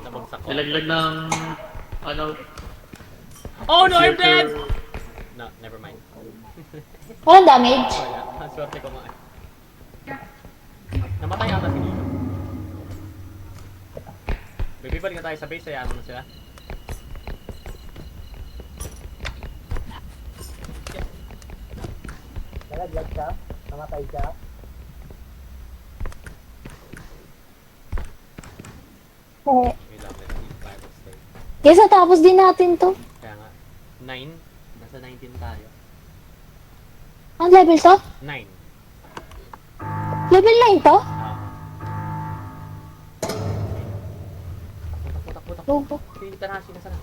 Nabagsak ko. Nilaglag ng... Ano? Oh no, I'm dead! No, never mind. Walang damage. Wala. Ang swerte ko nga. Namatay ata si Nino. Baby, balik na tayo sa base. Hayaan mo na sila. Namatay ka? Eh, Wait lang, let's see. Bible study. kesa tapos din natin to. Kaya nga, 9. Nasa 19 tayo. Ang level to? 9. Level 9 to? Takbo. Lobo. Si Tanahashi na sana.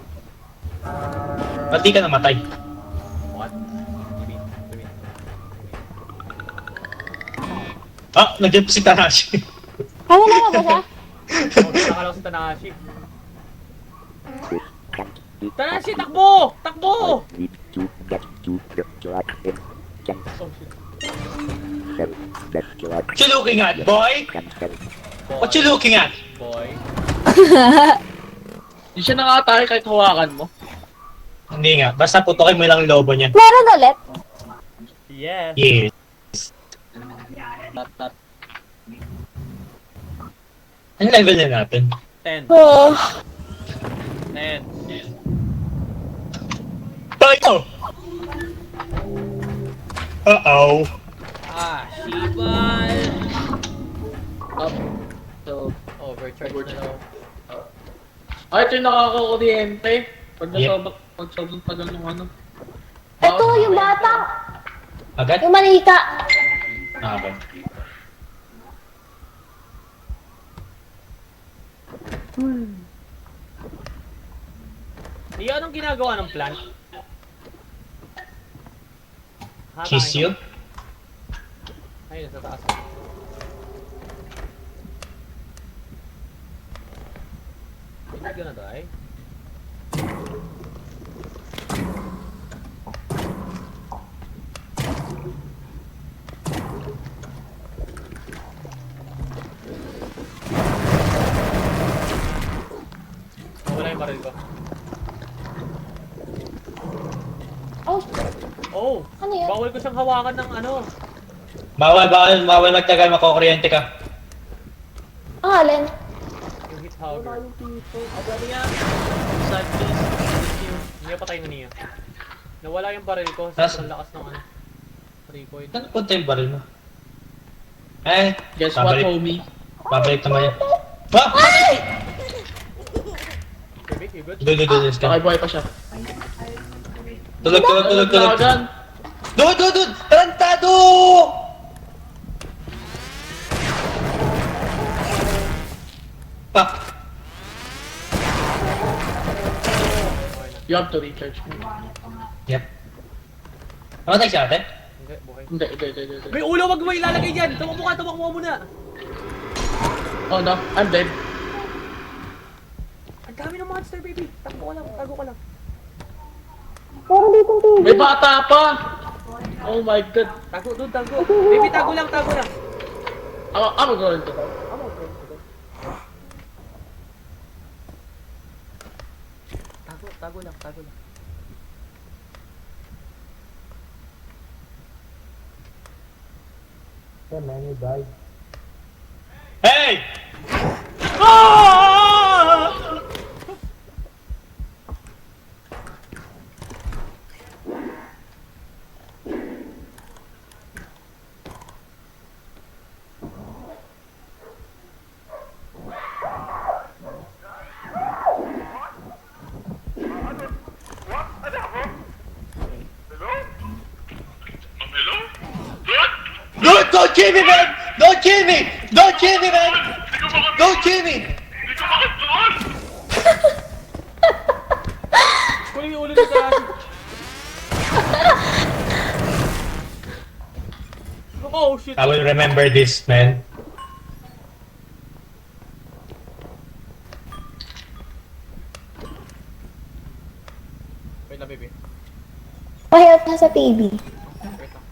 Ba't di ka namatay? What? Give me. Ah, nandiyan po si Tanashi. Ah, wala na ba siya? Oh, nakalaw si Tanahashi. Tanahashi, takbo! Takbo! Need to get to the drug in Oh shit. that drug What you looking at, boy? can help. What you looking at? Boy. Hindi siya nakatake kahit hawakan mo. Hindi nga, basta putukin mo lang yung lobo niya. Meron ulit? Yes. Yes. Not. Ano level na natin? 10. Oh. 10. Bakit to? Uh-oh. Ah, Shibal! Up. So, Overcharge na daw. ay, ito yung nakakakuryente. Pag Yep. sobrang tagal ng ano. Ito, yung bata. Agad? Yung manika. Ah, okay. Iyo, anong ginagawa ng plant? Kiss you? Ayun, sa taas. Is it gonna die? Wala yung baril ko. Oh, Oh! ano yan? Bawal ko siyang hawakan ng ano. Bawal magtagal, makukuryente ka. Ang alin? Yung hit hugger. Agad yan. Side please. Thank you. Niya patay na niya. Nawala yung baril ko. Nas- Sobrang lakas ng ano. Recoil. Saan punta yung baril mo? Eh, Guess what, babalik. homie? Babalik naman yan. Ah! Baby, you good? Dude, Bakay buhay pa siya. Tulog. Lagan. Dude! Tarantado! Pak! You have to recharge me. Yep. Namatay siya ate? Hindi, buhay. Hindi. May ulo, wag mo ilalagay dyan! Tumakbo muna! Oh no, I'm dead. Ang dami ng monster, baby! Tago ka lang. Meron ditong TV. May bata pa! Oh my god. Tago. Baby, tago lang. I'm going to go. Tago lang. Hey! Dude, don't kill me, man! Don't kill me, man! Don't kill me! Kunin yung ulo ni Tanahashi. Oh, shit! I will remember this, man. Wait lang, baby. Pahirap na sa TV. Wait lang.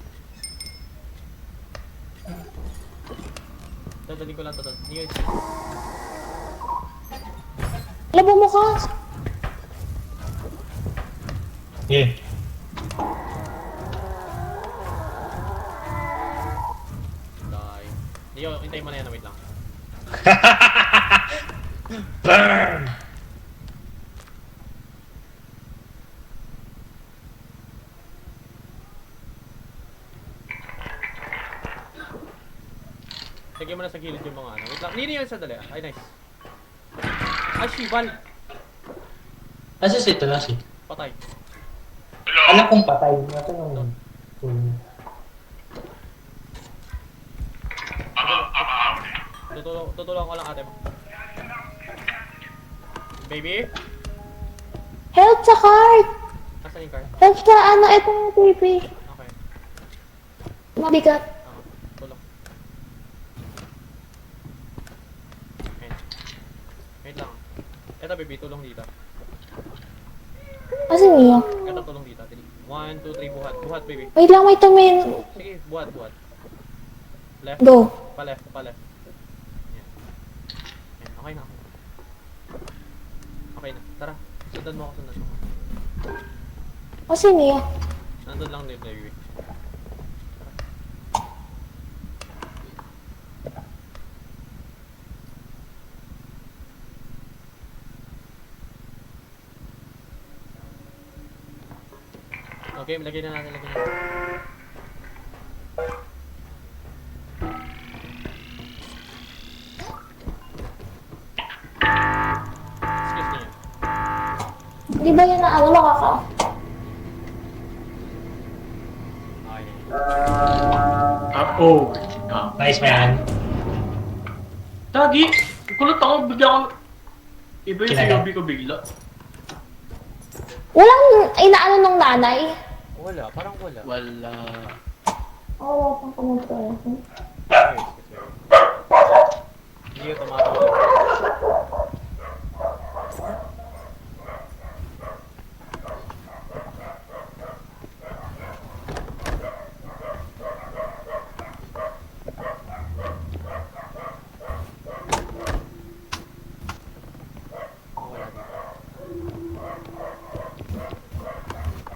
Dadalhin ko lang to. Niyo, Labo mo ka. Yeah. die. Niyo, hintayin mo na yan. Wait lang. Burn! Lagyan mo na sa gilid yung mga ano. Wait lang. Nini yun sandali ah. Ay, nice. Ay, Shival. Asus ito na si. Patay. Alam kong patay. Nasaan yung... Tutulungan ko lang ate mo. Baby? Help sa cart! Nasaan yung card? Help sa ano, ito yung baby. Okay. Mabigat. Tulong. Okay. Wait lang. Ito baby, tulong dito. Kasi niyo. Ito tulong dito. 1, 2, 3, buhat. Buhat baby. Wait lang, may tumin. Sige, buhat, buhat. Left. Go. Pa left, pa left. Yan. Yan, okay na. Okay na, tara. Sundan mo ako, sundan mo ako. Kasi niyo. Nandun lang din, baby. Okay, lagyan na natin, lagyan na natin. Excuse me. Di ba yan na ano, makaka? Okay. Oh. Nice man. Lagi, kulot ako, bigla ako. Iba yung Kinagat. sinabi ko bigla. Walang inaano ng nanay. Wala, parang wala. Wala. Oo, pang pumunta. Ay, excuse me. Hindi yung tumatawag. Wala dito.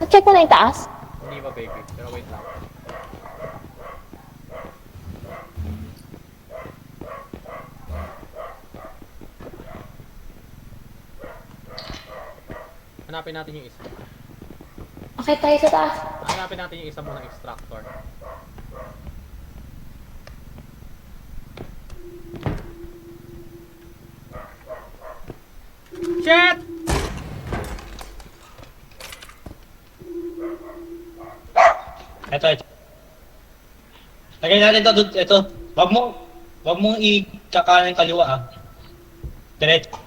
Check mo na yung taas. Hindi pa baby, pero wait lang. Hanapin natin yung isa. Okay, tayo sa taas. Hanapin natin yung isa muna extractor. Shit! Ito. Lagay natin ito. Wag mong ikakanan kaliwa ah. Diretso.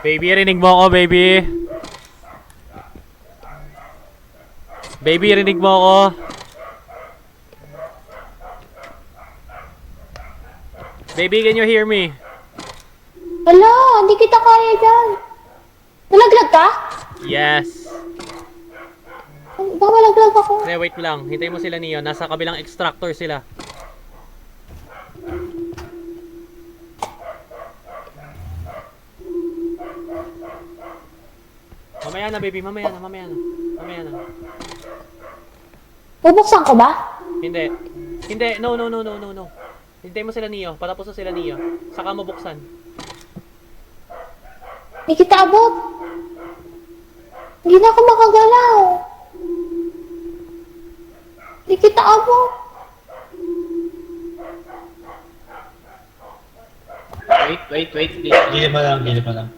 Baby, rinig mo ako, baby. Baby, rinig mo ako. Baby, can you hear me? Wala, hindi kita kaya dyan. Nalaglag ka? Yes. Baka malaglag ako. Hindi, wait lang. Hintayin mo sila niyo. Nasa kabilang extractor sila. Mamaya na, baby. Mamaya na. Mamaya na. Bubuksan ko ba? Hindi. Hindi. No. Hintayin mo sila niyo. Patapos na sila niyo. Saka mo buksan. Hindi kita abot. Hindi na ako makagalaw. Hindi kita abot. Wait. Gilid mo lang.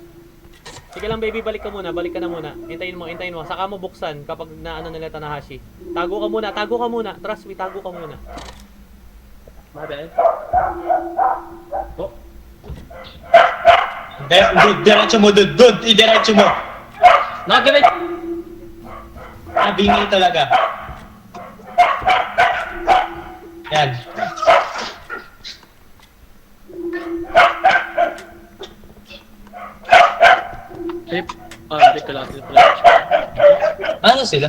Sige lang, baby. Balik ka na muna. Hintayin mo. Saka mo buksan kapag naano nila Tanahashi. Tago ka muna. Trust me, tago ka muna. My bad. Oh. Diretso mo, dude. Diretso mo. Nagalit! Bingi talaga. Yan. Dito lang. Ano sila?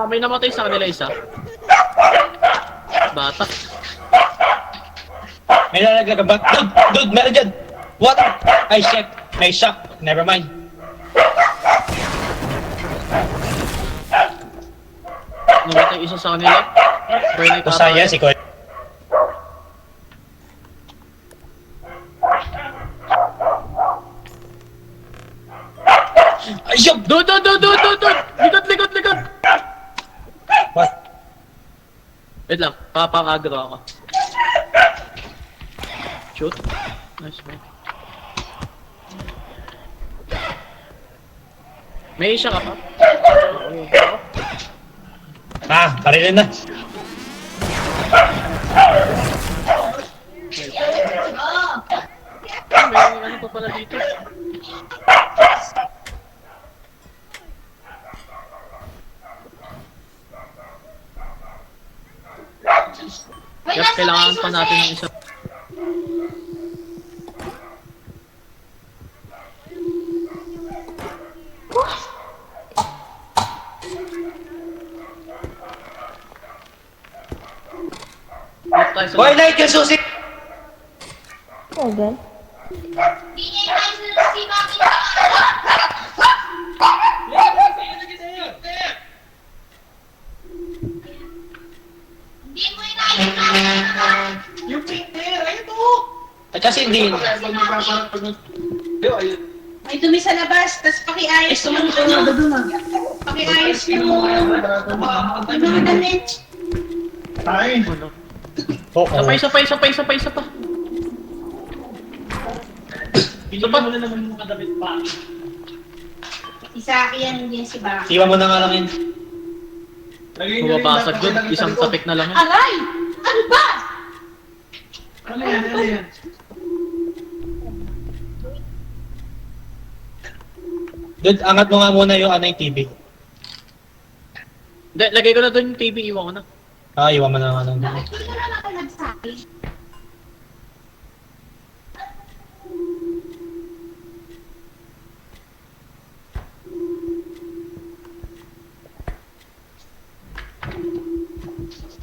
May namatay sa kanila isa. Bata. May nalaglag ka ba? Dude, meron dyan. What? Ay, shit. May shock. Never mind. Namatay isa sa kanila. Burnay Kusaya si Cole. Ayun! Doon! Likod! What? Wait lang, papakagro ako. Shoot. Nice man. May isa ka pa? Parilin na. May ano pa pala dito? Yes, kailangan pa natin ng isa. Dito tayo sa Boy, light yung susi! Oh, gan. At kasi hindi. May dumi sa labas, tapos pakiayos yung pakiayos yung mga damit. Oo. Isa pa. Isa pa. Isa yan, hindi yan si Baki. Iwan mo na nga lang yun. Bumabasag doon, isang tapik na lang yan. Aray! Ano ba? Dude, angat mo nga muna yung ano yung TV. Hindi, lagay ko na doon yung TV, iwan ko na. Iwan mo na nga lang. Bakit hindi ka naman ako nagsabi?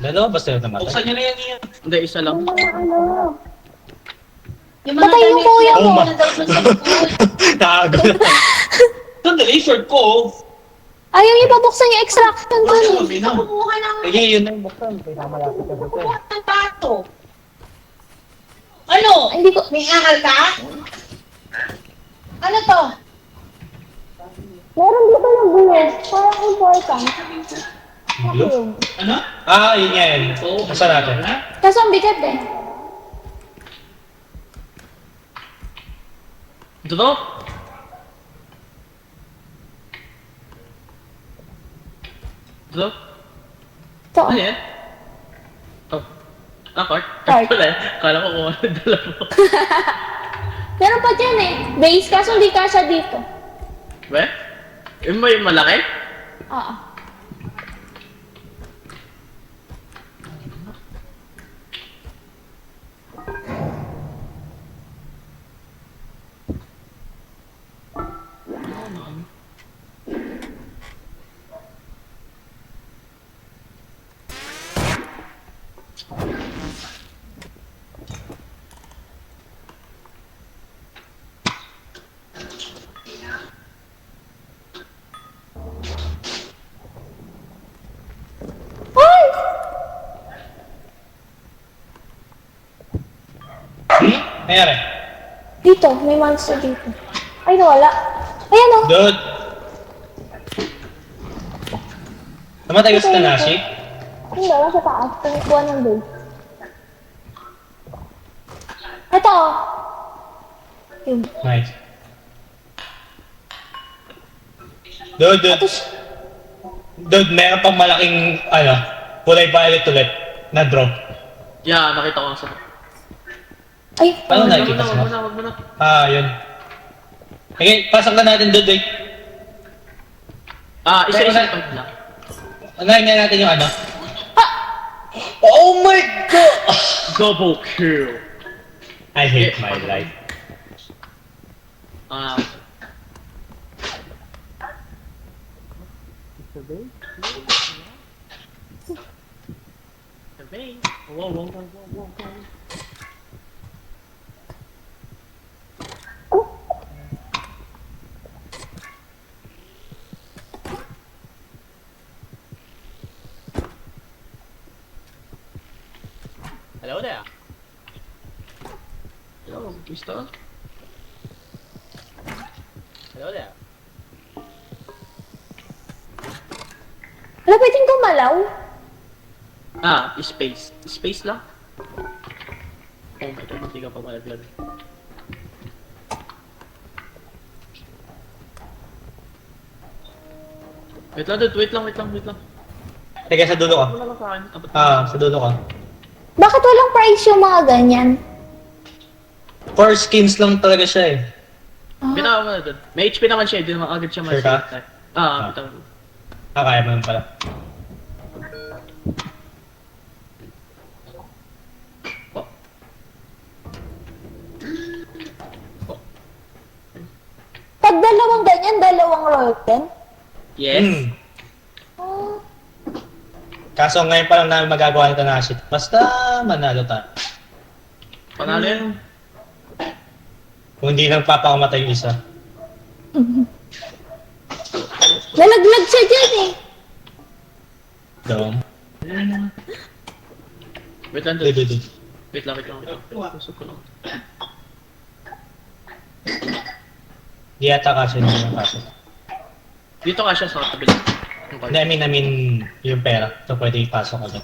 Dalawa ba sa'yo naman? Hindi, isa lang. Yung mga Patay yung damit kuya niya, mo. muna daw sa likod. Nakagulat. Sandali, short ko. Ayaw niya babuksan yung extraction dun eh. Kumuha ng Sige, yun na yung buksan. Pinakamalapit ka dito. kumuha ng bato. Ano? Hindi ko... May angal ka? Ano to? Meron dito yung blue. Parang important. Blue? Ano? Yun nga yun. Basta natin. Kaso ang bigat eh. Drop. Drop. Ito. Ano yan? Oh. Cart? Cart. Wala eh. Kala ko kung ano dala mo. Meron pa dyan eh. Base, kaso hindi kasha dito. Ba? Yung may malaki? Oo. Ay! Nangyari? Dito, may monster dito. Ay, nawala. Ayan oh. Dude. Namatay ka sa Tanashi? Hindi, nasa taas. Tumikuha ng base. Ito oh. Yun. Nice. Dude. Dude, meron pang malaking, kulay violet ulit na drop. Yeah, nakita ko ang sa... Ay, Ano Wag nakikita mo mo? na, wag mo na. Yun. Okay, pasok na natin, dude, wait. Isa-isa pa lang. Unahin nga natin yung ano. Oh my God! Double kill. I hate my life. Sabay. Wow. Hello there. Yo, gusto? Hello there. Wala pwedeng gumalaw? Ah, space. Space lang? Oh my god, hindi ka pa malaglag. Wait lang, dude. Wait lang. Teka, sa dulo ka. Wala lang sa akin. Abot na. Ah, sa dulo ka. Bakit walang price yung mga ganyan? For skins lang talaga siya eh. Bitaw mo na, dude. May HP naman siya, hindi naman agad siya Sure ka? ma-save. Ah, bitaw mo. Ah, kaya mo naman pala. Oh. Pag dalawang ganyan, dalawang royalty? Yes. Hmm. Oh. Kaso ngayon pa lang namin magagawa ng Tanashi. Basta manalo tayo. Panalo yan. Kung hindi nang papakamatay yung isa. Nalaglag siya dyan eh. Dom. Wait lang, dude. Dudu. Wait lang. Pusok ko lang. Di yata kasi yung kaso. Dito ka siya sa kabila. Hindi, I mean, yung pera. So, pwede ipasok agad.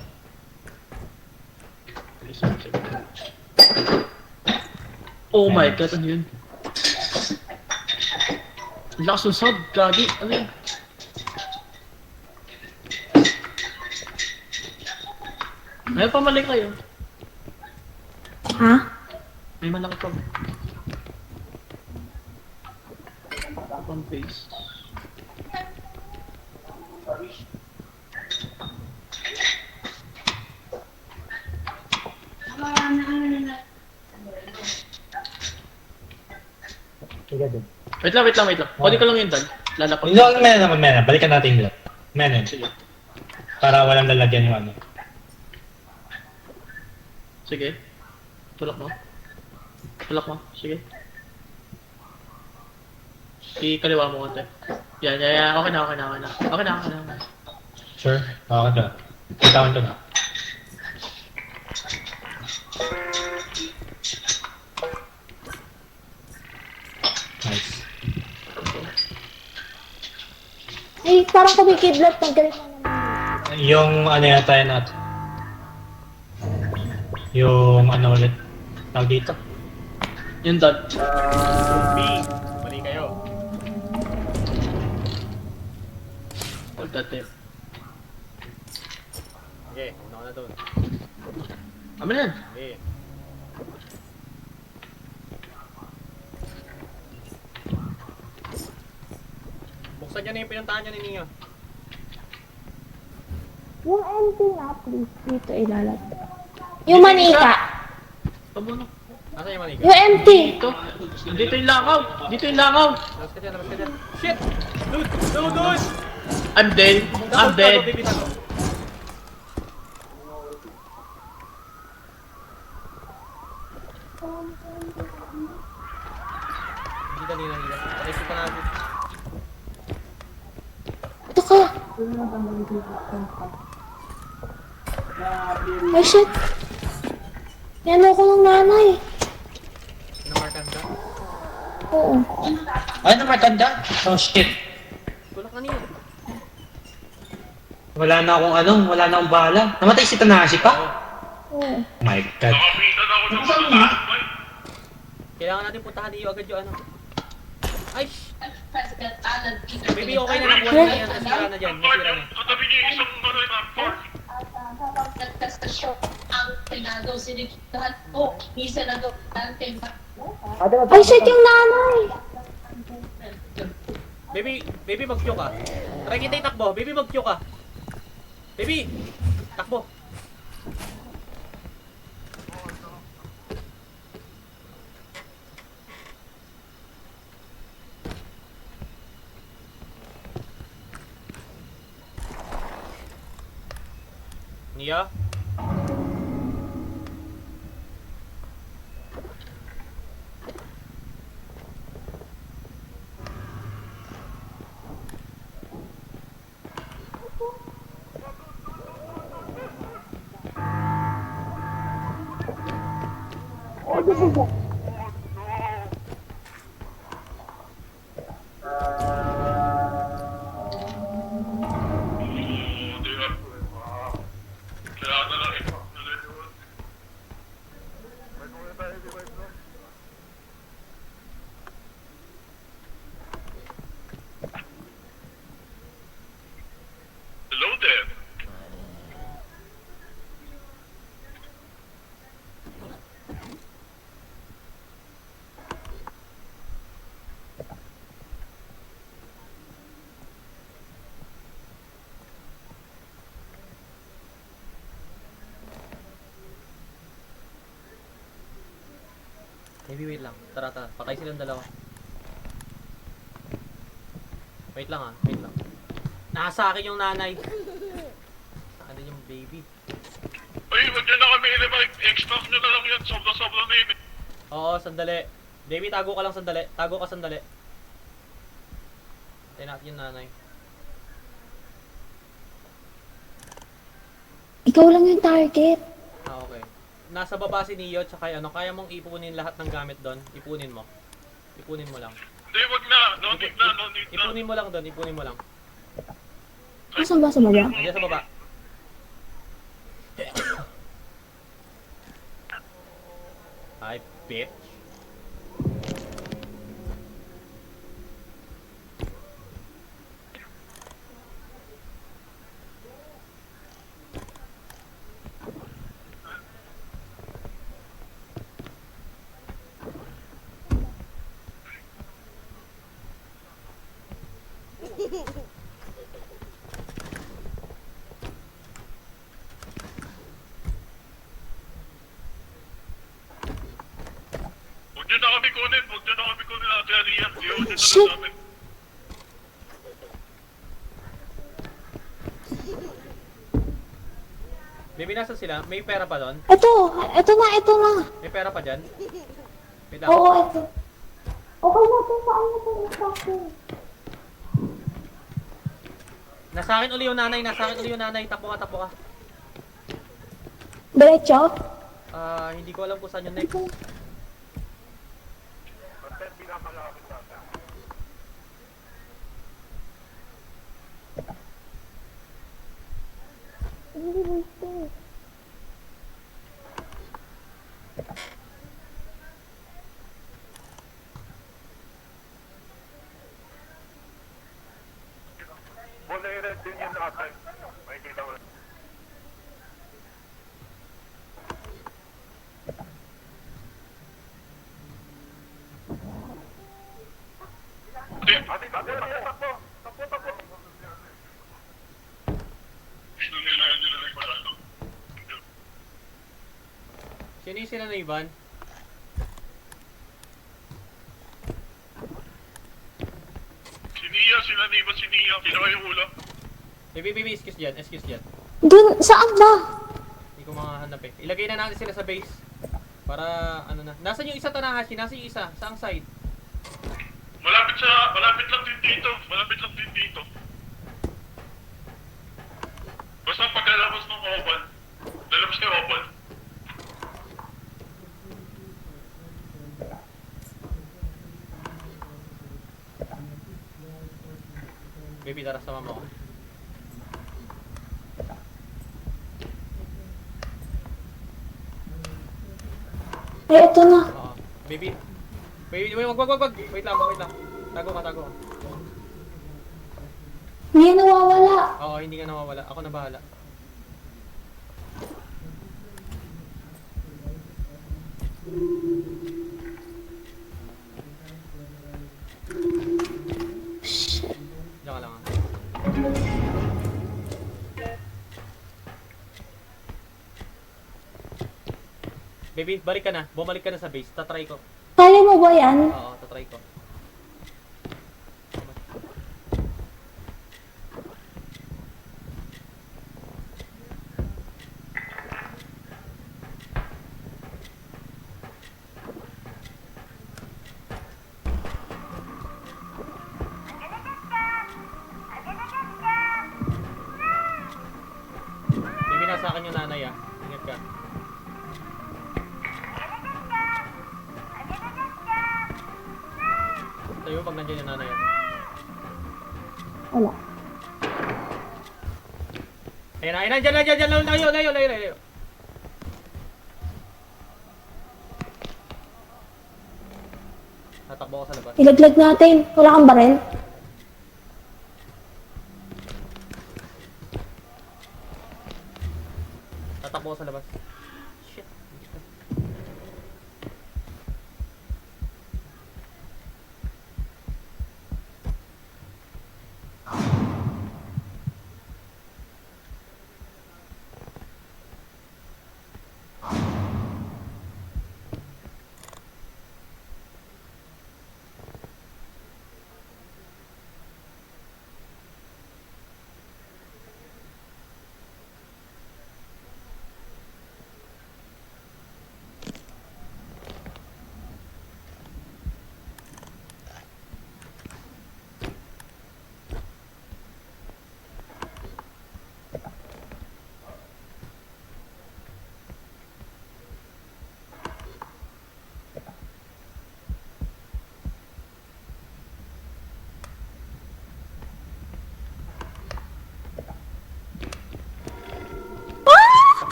Oh my god, ano yun? Ang lakas ng sound, gagi. Ano yun? May pamalik kayo. Ha? May malaki pa. One face. Sige, dude. Wait lang. Kunin ko lang yun, Dan. Lalapag. Hindi ako naman mena. Balikan natin yung mena. Sige. Para walang lalagyan yung ano. Sige. Tulak mo. Sige. Ikaliwa mo konti. Yan. Okay na. Sure? Okay ka. Kitawan ko na. Nice. Ay, parang kumikidlat ng galit na naman. Yung ano yata yun at yung ano ulit tawag dito. Yun, Dan. B. Mali kayo. Hold that there. Okay, una ko na doon. Amin na yan. Okay. Buksan niyo na yung pinuntahan niyo ni Nino. Yung empty na, please. Dito ilalagay. Yung manika. Tama na. Nasaan yung manika? Yung empty. Dito. Dito yung langaw. Labas ka dyan. Shit! Dude! I'm dead. Baby, tago. Hindi dali. Panisip pa natin. Ito ka. Ay, shit. Yan ako ng nanay. Namarkan ka? Oo. Ay, namatanda? Oh shit. Tulak na niyo. Wala na akong bala. Namatay si Tanashi pa? Oo. Oh my god. Kailangan natin puntahan niyo agad yung ano. Ay! Baby, okay na nakuha na yan. Nasira na dyan. Ang pinagaw sinigitahan ko, minsan na daw natin. Ay, shit yung nanay. Baby, mag-Q ka. Try kita itakbo. Baby, mag-Q ka. Baby! Takbo. Nia? Hello there. Maybe wait lang. Tara, tara. Patay silang dalawa. Wait lang wait lang. Nasa akin yung nanay. Ano yung baby? Ay, wag yan na kami ilibay. Extract nyo na lang yan. Sobra-sobra na yun. Oo, sandali. Baby, tago ka lang sandali. Tago ka sandali. Tayo natin yung nanay. Ikaw lang yung target. Ah, okay. Nasa baba si Neo, tsaka ano, kaya mong ipunin lahat ng gamit doon. Ipunin mo. Ipunin mo lang. Hindi, wag na. No need na, no need na. Ipunin mo lang doon, ipunin mo lang. Nasaan ba sa baba? Nandiyan sa baba. Ay, bitch. Huwag nyo na kami kunin. Huwag nyo na kami kunin. Ate Aliyah. Iyaw nyo na lang Shit. sa amin. Baby, nasa sila? May pera pa doon? Ito na. May pera pa dyan? Wait lang. Oo, ito. Okay na ito. Saan mo ito i-tracking? Nasa akin uli yung nanay, nasa akin uli yung nanay. Tapo ka, tapo ka. Diretso? Hindi ko alam kung saan yung next. Bolero din yun ate. May kita mo. Ate, takbo. Sino yung sila na Ivan? Si Nia, sinaniba si Nia. Sino kayong ulam? Baby, excuse dyan. Dun, saan ba? Hindi ko makahanap eh. Ilagay na natin sila sa base. Para, ano na. Nasaan yung isa Tanahashi? Nasaan yung isa? Saang side? Malapit lang din dito. Basta pagkalabas ng oval. Lalabas kayo oval. Baby, tara sama mo ako. Ito na. Oo. Baby. Baby, wag. Wait lang. Tago ka. Hindi nawawala. Oo, hindi ka nawawala. Ako na bahala. Diyan ka lang Baby, balik ka na. Bumalik ka na sa base. Tatry ko. Kaya mo ba yan? Oo, tatry ko. Baby, nasa akin yung nanay ah. Ingat ka. Tayo pag nandiyan yung nanay. Wala. Ayun na, dyan, layo. Tatakbo ko sa labas. Ilaglag natin. Wala kang barel. Tatakbo ko sa labas. Shit.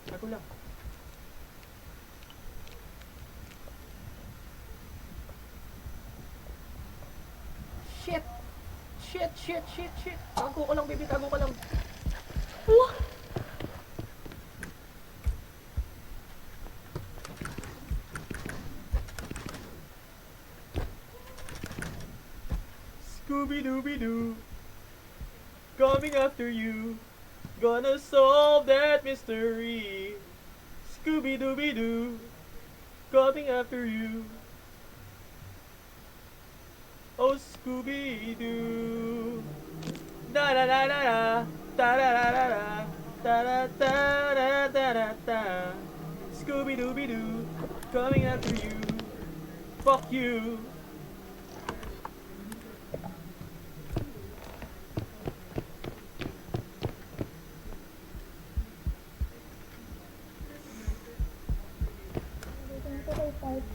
Tago lang. Shit. Tago ko lang, baby. Tago ko lang. Scooby-Dooby-Doo, coming after you, gonna solve that mystery. Scooby-Dooby-Doo, coming after you. Oh, Scooby-Doo, da-da-da-da-da, da-da-da-da-da, da-da-da-da-da-da. Scooby-Dooby-Doo, coming after you. Fuck you.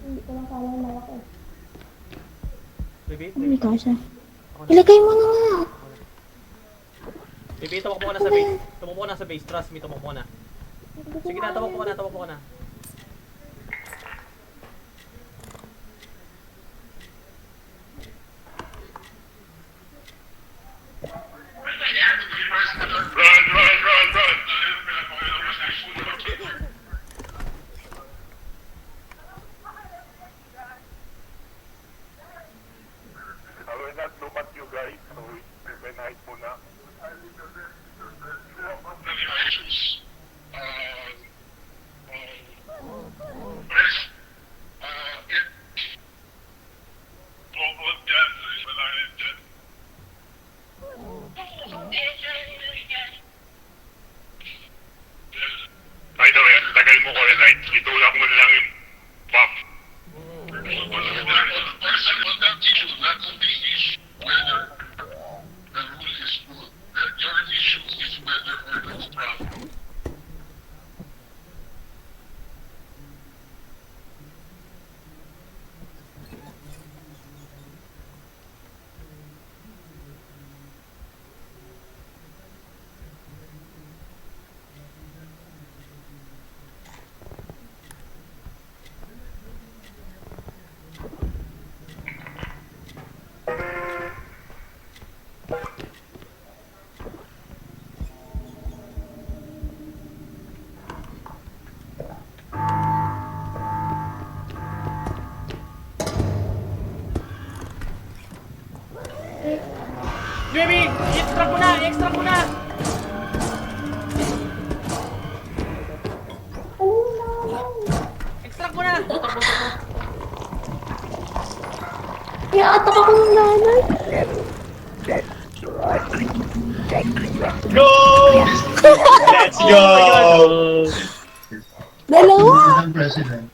Hindi ko lang kaya malaki. Baby, Oh my gosh. Ilagay mo na nga. baby, tumakbo ko na sa base. Tumakbo ko na sa base. Trust me, tumakbo ko na. Sige na, tumakbo ko na. Run! I will not look at you guys, so when I muna. By the way, tagal mo ko right. Itulak mo na lang yung pop. Baby, extract mo na! Extract mo na! I-attack ako ng nanay. Go! Let's go! Dalawa. President.